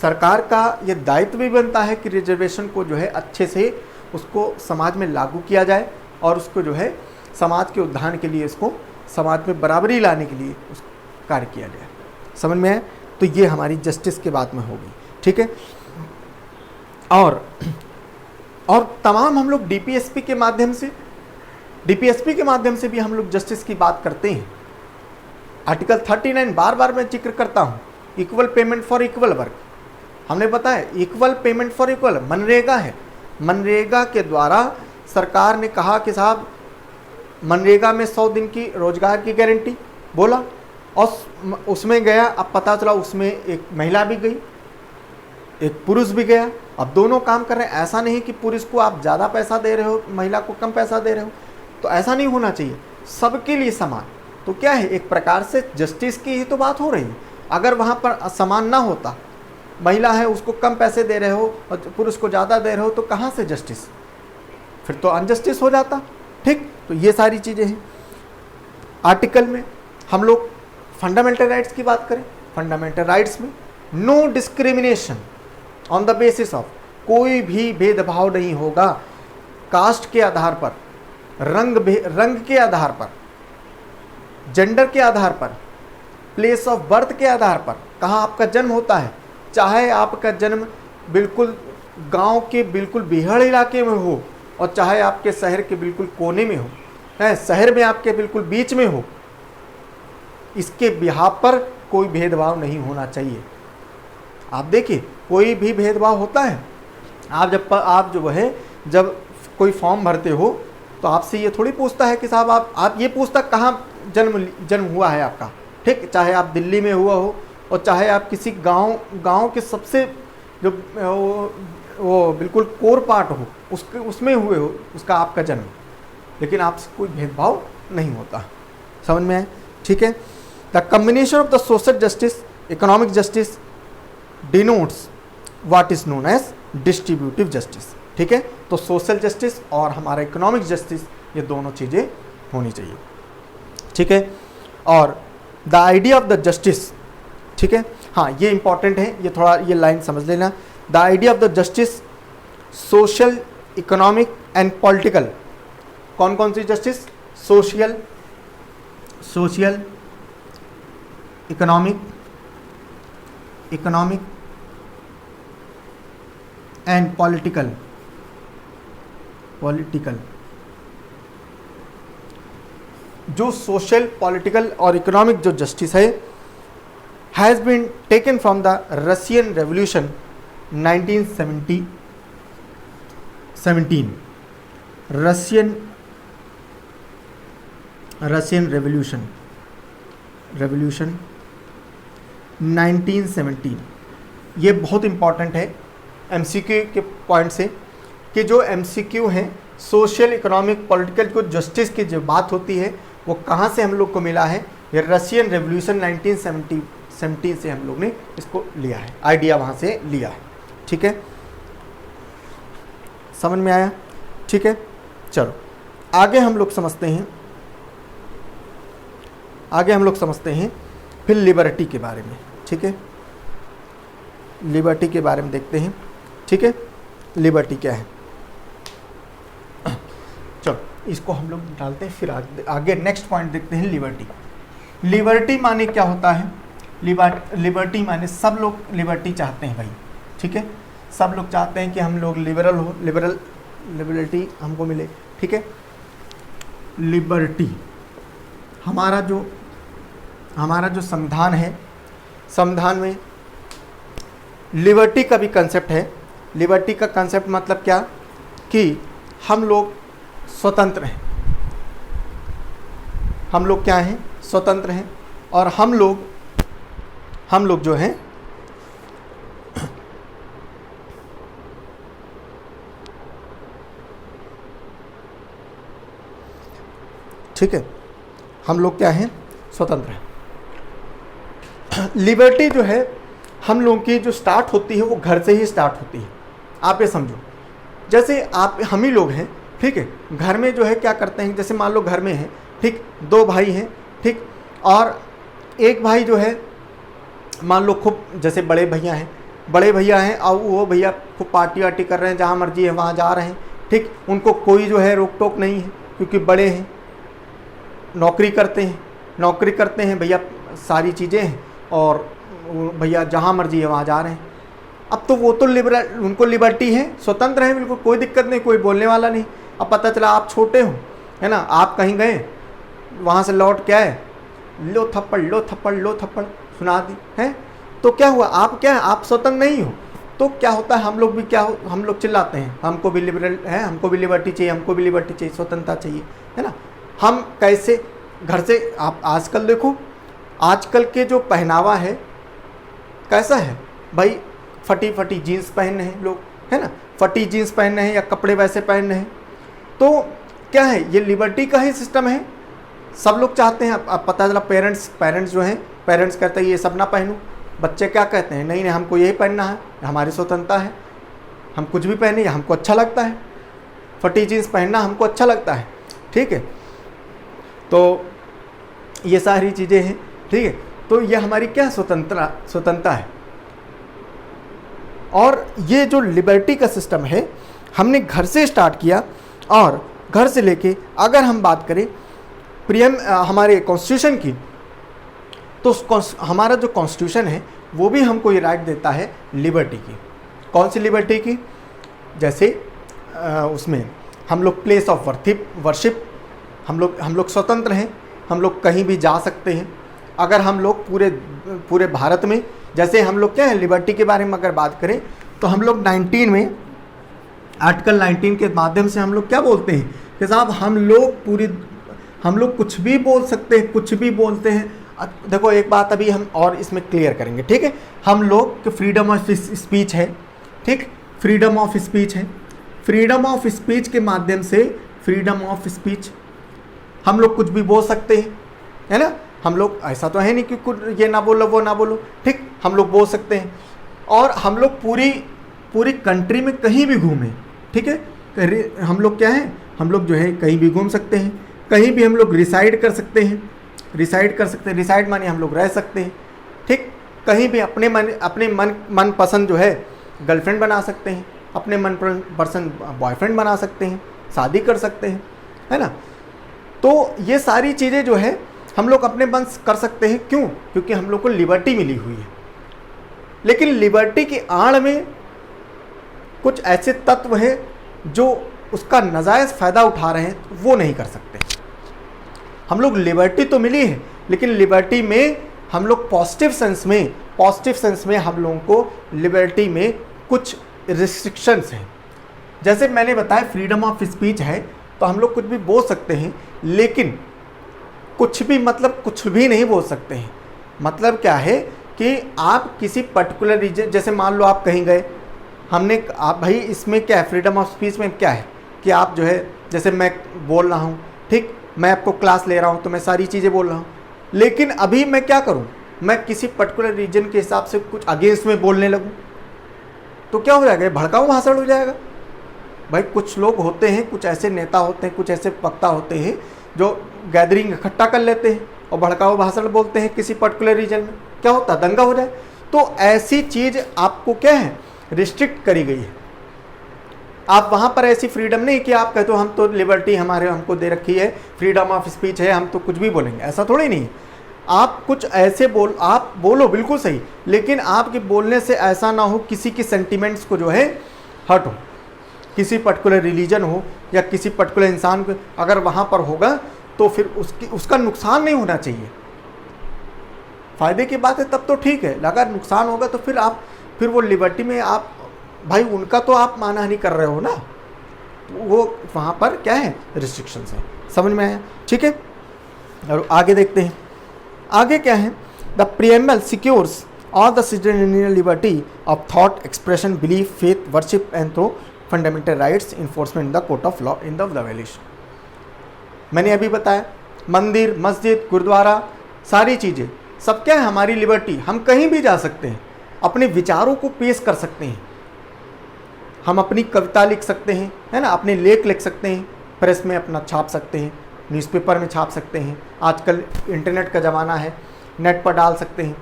Speaker 1: सरकार का ये दायित्व भी बनता है कि रिजर्वेशन को जो है अच्छे से उसको समाज में लागू किया जाए और उसको जो है समाज के उत्थान के लिए, इसको समाज में बराबरी लाने के लिए उसको कार्य किया जाए, समझ में है। तो ये हमारी जस्टिस के बात में होगी, ठीक है। और तमाम हम लोग डीपीएसपी के माध्यम से भी हम लोग जस्टिस की बात करते हैं। आर्टिकल 39 बार बार मैं जिक्र करता हूँ, equal payment for equal work. हमने बताया equal payment for equal MNREGA है, मनरेगा के द्वारा सरकार ने कहा कि साहब मनरेगा में 100 दिन की रोजगार की गारंटी बोला, और उसमें गया, अब पता चला उसमें एक महिला भी गई, एक पुरुष भी गया, अब दोनों काम कर रहे हैं। ऐसा नहीं कि पुरुष को आप ज़्यादा पैसा दे रहे हो, महिला को कम पैसा दे रहे हो, तो ऐसा नहीं होना चाहिए, सबके लिए समान। तो क्या है, एक प्रकार से जस्टिस की ही तो बात हो रही है। अगर वहाँ पर समान ना होता, महिला है उसको कम पैसे दे रहे हो और पुरुष को ज़्यादा दे रहे हो, तो कहाँ से जस्टिस, फिर तो अनजस्टिस हो जाता, ठीक। तो ये सारी चीज़ें हैं। आर्टिकल में हम लोग फंडामेंटल राइट्स की बात करें, फंडामेंटल राइट्स में no discrimination on the basis of, कोई भी भेदभाव नहीं होगा कास्ट के आधार पर, रंग के आधार पर, जेंडर के आधार पर, प्लेस ऑफ बर्थ के आधार पर, कहाँ आपका जन्म होता है, चाहे आपका जन्म बिल्कुल गांव के बिल्कुल बिहड़ इलाके में हो और चाहे आपके शहर के बिल्कुल कोने में हो, है शहर में आपके बिल्कुल बीच में हो, इसके बिहाफ पर कोई भेदभाव नहीं होना चाहिए। आप देखिए कोई भी भेदभाव होता है, आप जो है जब कोई फॉर्म भरते हो तो आपसे ये थोड़ी पूछता है कि साहब आप ये पूछता कहाँ जन्म हुआ है आपका, ठीक, चाहे आप दिल्ली में हुआ हो और चाहे आप किसी गांव के सबसे जो वो बिल्कुल कोर पार्ट हो उसमें हुए हो उसका आपका जन्म, लेकिन आपसे कोई भेदभाव नहीं होता, समझ में आए, ठीक है। The combination of the social justice, economic justice denotes what is known as distributive justice, ठीक है। तो सोशल जस्टिस और हमारा इकोनॉमिक जस्टिस, ये दोनों चीज़ें होनी चाहिए, ठीक है। और the idea of the justice, ठीक है, हाँ ये इंपॉर्टेंट है, ये थोड़ा ये लाइन समझ लेना। The idea of the justice social, economic and political, कौन कौन सी justice, social, economic and political, जो सोशल, पॉलिटिकल और इकोनॉमिक जो जस्टिस है has been taken from the Russian revolution 1917, Russian revolution 1917। ये बहुत इंपॉर्टेंट है एमसीक्यू के पॉइंट से, कि जो एमसीक्यू हैं सोशल, इकोनॉमिक, पॉलिटिकल को जस्टिस की जो बात होती है वो कहाँ से हम लोग को मिला है, ये रशियन रेवोल्यूशन 1917 से हम लोग ने इसको लिया है, आइडिया वहाँ से लिया है, ठीक है, समझ में आया, ठीक है। चलो आगे हम लोग समझते हैं फिर लिबर्टी के बारे में, ठीक है। लिबर्टी के बारे में देखते हैं, ठीक है। लिबर्टी क्या है, चलो इसको हम लोग डालते हैं, फिर आगे नेक्स्ट पॉइंट देखते हैं। लिबर्टी, लिबर्टी माने क्या होता है? लिबर्टी माने सब लोग लिबर्टी चाहते हैं भाई, ठीक है। सब लोग चाहते हैं कि हम लोग लिबरल हो, लिबर्टी हमको मिले, ठीक है। लिबर्टी हमारा जो संविधान है, संविधान में लिबर्टी का भी कंसेप्ट है। लिबर्टी का कंसेप्ट मतलब क्या कि हम लोग स्वतंत्र हैं, हम लोग क्या हैं? स्वतंत्र हैं। और हम लोग जो हैं ठीक है, हम लोग क्या हैं? स्वतंत्र हैं। लिबर्टी जो है हम लोगों की जो स्टार्ट होती है वो घर से ही स्टार्ट होती है। आप ये समझो, जैसे हम ही लोग हैं, ठीक है। घर में जो है क्या करते हैं, जैसे मान लो घर में है, ठीक, 2 भाई हैं, ठीक, और एक भाई जो है मान लो खूब, जैसे बड़े भैया हैं और वो भैया खूब पार्टी वार्टी कर रहे हैं, जहाँ मर्जी है वहाँ जा रहे हैं, ठीक। उनको कोई जो है रोक टोक नहीं है, क्योंकि बड़े हैं, नौकरी करते हैं भैया, सारी चीज़ें हैं, और भैया जहाँ मर्जी है वहाँ जा रहे हैं। अब तो वो तो उनको लिबर्टी है, स्वतंत्र है, बिल्कुल कोई दिक्कत नहीं, कोई बोलने वाला नहीं। अब पता चला आप छोटे हो, है ना, आप कहीं गए, वहाँ से लौट के आए, लो थप्पड़ सुना दी है, तो क्या हुआ? आप स्वतंत्र नहीं हो। तो क्या होता है, हम लोग चिल्लाते हैं, हमको भी लिबरल है, हमको भी लिबर्टी चाहिए, स्वतंत्रता चाहिए, है ना। हम कैसे घर से, आप आजकल देखो, आजकल के जो पहनावा है कैसा है भाई, फटी जीन्स पहने हैं लोग, है ना, फटी जीन्स पहने हैं या कपड़े वैसे पहने हैं। तो क्या है, ये लिबर्टी का ही सिस्टम है, सब लोग चाहते हैं। अब पता चला पेरेंट्स जो हैं, पेरेंट्स कहते हैं ये सब ना पहनूं, बच्चे क्या कहते हैं, नहीं हमको यही पहनना है, हमारी स्वतंत्रता है, हम कुछ भी पहने, हमको अच्छा लगता है, फटी जीन्स पहनना हमको अच्छा लगता है, ठीक है। तो ये सारी चीज़ें हैं, ठीक है। तो ये हमारी क्या स्वतंत्रता है। और ये जो लिबर्टी का सिस्टम है हमने घर से स्टार्ट किया, और घर से लेके अगर हम बात करें हमारे कॉन्स्टिट्यूशन की, तो हमारा जो कॉन्स्टिट्यूशन है वो भी हमको ये राइट देता है लिबर्टी की। कौन सी लिबर्टी की? जैसे उसमें हम लोग प्लेस ऑफ वर्शिप, हम लोग स्वतंत्र हैं, हम लोग कहीं भी जा सकते हैं। अगर हम लोग पूरे भारत में, जैसे हम लोग क्या है, लिबर्टी के बारे में अगर बात करें तो हम लोग 19 में, आर्टिकल 19 के माध्यम से हम लोग क्या बोलते हैं कि साहब हम लोग कुछ भी बोल सकते हैं, कुछ भी बोलते हैं। देखो एक बात अभी हम और इसमें क्लियर करेंगे, ठीक है। हम लोग फ्रीडम ऑफ स्पीच है, ठीक, फ्रीडम ऑफ स्पीच है। फ्रीडम ऑफ स्पीच के माध्यम से, फ्रीडम ऑफ स्पीच हम लोग कुछ भी बोल सकते हैं, है ना। हम लोग ऐसा तो है नहीं कि ये ना बोलो वो ना बोलो, ठीक, हम लोग बोल सकते हैं। और हम लोग पूरी कंट्री में कहीं भी घूमें, ठीक है। हम लोग क्या है, हम लोग जो है कहीं भी घूम सकते हैं, कहीं भी हम लोग रिसाइड कर सकते हैं, रिसाइड माने हम लोग रह सकते हैं, ठीक। कहीं भी अपने मन पसंद जो है गर्लफ्रेंड बना सकते हैं, अपने मन पसंद बॉयफ्रेंड बना सकते हैं, शादी कर सकते हैं, है ना। तो ये सारी चीज़ें जो है हम लोग अपने मन कर सकते हैं। क्यों? क्योंकि हम लोग को लिबर्टी मिली हुई है। लेकिन लिबर्टी की आड़ में कुछ ऐसे तत्व हैं जो उसका नाजायज़ फ़ायदा उठा रहे हैं, वो नहीं कर सकते। हम लोग लिबर्टी तो मिली है, लेकिन लिबर्टी में हम लोग पॉजिटिव सेंस में हम लोगों को लिबर्टी में कुछ रिस्ट्रिक्शंस हैं। जैसे मैंने बताया फ्रीडम ऑफ स्पीच है, तो हम लोग कुछ भी बोल सकते हैं, लेकिन कुछ भी मतलब कुछ भी नहीं बोल सकते हैं। मतलब क्या है कि आप किसी पर्टिकुलर रीजन, जैसे मान लो आप कहीं गए, आप भाई इसमें क्या है, फ्रीडम ऑफ स्पीच में क्या है कि आप जो है, जैसे मैं बोल रहा हूँ, ठीक, मैं आपको क्लास ले रहा हूँ तो मैं सारी चीज़ें बोल रहा हूँ, लेकिन अभी मैं क्या करूँ, मैं किसी पर्टिकुलर रीजन के हिसाब से कुछ अगेंस्ट में बोलने लगूँ, तो क्या हो जाएगा, भड़काऊ भाषण हो जाएगा। भाई कुछ लोग होते हैं, कुछ ऐसे नेता होते हैं, कुछ ऐसे वक्ता होते हैं जो गैदरिंग इकट्ठा कर लेते हैं और भड़काऊ भाषण बोलते हैं किसी पर्टिकुलर रीजन में, क्या होता है, दंगा हो जाए। तो ऐसी चीज़ आपको क्या है, रिस्ट्रिक्ट करी गई है। आप वहाँ पर ऐसी फ्रीडम नहीं कि आप कहते हो हम तो लिबर्टी हमारे हमको दे रखी है, फ्रीडम ऑफ स्पीच है, हम तो कुछ भी बोलेंगे, ऐसा थोड़ी नहीं है। आप कुछ ऐसे आप बोलो बिल्कुल सही, लेकिन आपके बोलने से ऐसा ना हो किसी की सेंटिमेंट्स को जो है हर्ट हो, किसी पर्टिकुलर रिलीजन हो या किसी पर्टिकुलर इंसान को अगर वहाँ पर होगा तो फिर उसका नुकसान नहीं होना चाहिए। फ़ायदे की बात है तब तो ठीक है, अगर नुकसान होगा तो फिर वो लिबर्टी में आप भाई उनका तो आप मानहानि कर रहे हो ना, वो वहाँ पर क्या है, रिस्ट्रिक्शंस है। समझ में आया? ठीक है, और आगे देखते हैं। आगे क्या है, the preamble secures all the citizen liberty of thought, expression, belief, faith, worship and through fundamental rights, enforcement in the court of law in the violation. मैंने अभी बताया मंदिर, मस्जिद, गुरुद्वारा, सारी चीज़ें सब क्या है, हमारी लिबर्टी। हम कहीं भी जा सकते हैं, अपने विचारों को पेश कर सकते हैं, हम अपनी कविता लिख सकते हैं, है ना, अपने लेख लिख सकते हैं, प्रेस में अपना छाप सकते हैं, न्यूज़पेपर में छाप सकते हैं, आजकल इंटरनेट का ज़माना है, नेट पर डाल सकते हैं,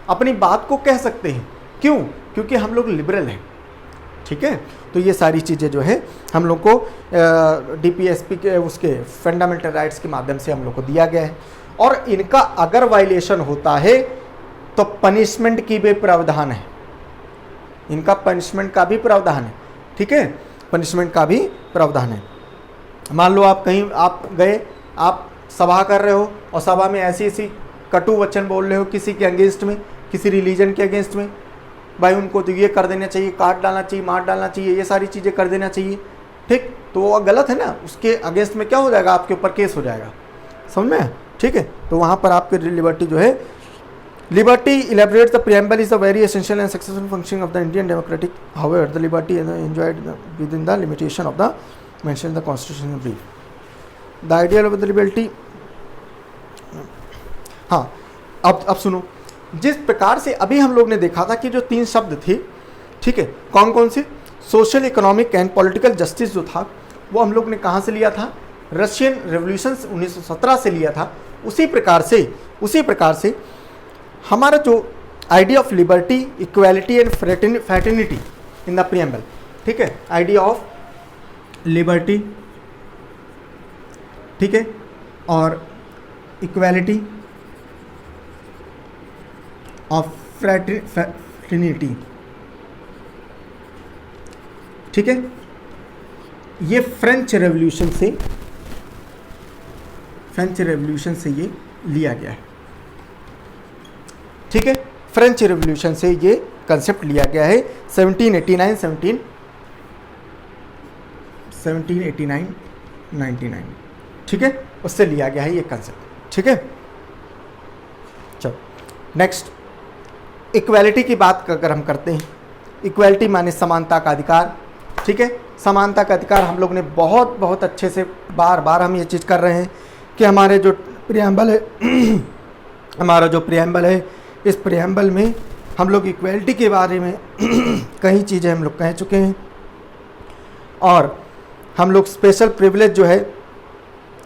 Speaker 1: अपनी बात को कह सकते हैं। क्यों? क्योंकि हम लोग लिबरल हैं। ठीक है, तो ये सारी चीज़ें जो है हम लोग को DPSP के उसके फंडामेंटल राइट्स के माध्यम से हम लोग को दिया गया है। और इनका अगर वायलेशन होता है तो पनिशमेंट की भी प्रावधान है, इनका पनिशमेंट का भी प्रावधान है। ठीक है, पनिशमेंट का भी प्रावधान है। मान लो आप कहीं आप गए, आप सभा कर रहे हो और सभा में ऐसी ऐसी कटु वचन बोल रहे हो किसी के अगेंस्ट में, किसी रिलीजन के अगेंस्ट में, भाई उनको तो ये कर देना चाहिए, काट डालना चाहिए, मार डालना चाहिए, ये सारी चीज़ें कर देना चाहिए। ठीक, तो वो गलत है ना, उसके अगेंस्ट में क्या हो जाएगा, आपके ऊपर केस हो जाएगा। समझ में? ठीक है, तो वहाँ पर आपके लिबर्टी जो है, liberty elaborates the preamble is the very essential and successful functioning of the Indian democratic, however the liberty is enjoyed within the limitation of the mention in the constitutional brief. The ideal of the liberty, हाँ अब सुनो, जिस प्रकार से अभी हम लोग ने देखा था कि जो 3 शब्द थे, ठीक है, कौन कौन से, social, economic and political justice जो था वो हम लोग ने कहाँ से लिया था, रशियन रेवोल्यूशन 1917 से लिया था। उसी प्रकार से हमारा जो idea of liberty, equality and fraternity in the preamble, ठीक है, आइडिया ऑफ लिबर्टी, ठीक है, और इक्वालिटी ऑफ फ्रेटर्निटी, ठीक है, ये फ्रेंच रेवोल्यूशन से ये लिया गया है। ठीक है, फ्रेंच रेवोल्यूशन से ये कंसेप्ट लिया गया है 1789 99, ठीक है, उससे लिया गया है ये कंसेप्ट। ठीक है, चलो नेक्स्ट, इक्वालिटी की बात अगर हम करते हैं, इक्वालिटी माने समानता का अधिकार। ठीक है, समानता का अधिकार हम लोग ने बहुत अच्छे से बार हम ये चीज़ कर रहे हैं कि हमारे जो प्रीएम्बल है इस प्रीएम्बल में हम लोग इक्वालिटी के बारे में कई चीज़ें हम लोग कह चुके हैं, और हम लोग स्पेशल प्रिविलेज जो है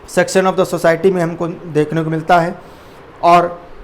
Speaker 1: सेक्शन ऑफ द सोसाइटी में हमको देखने को मिलता है, और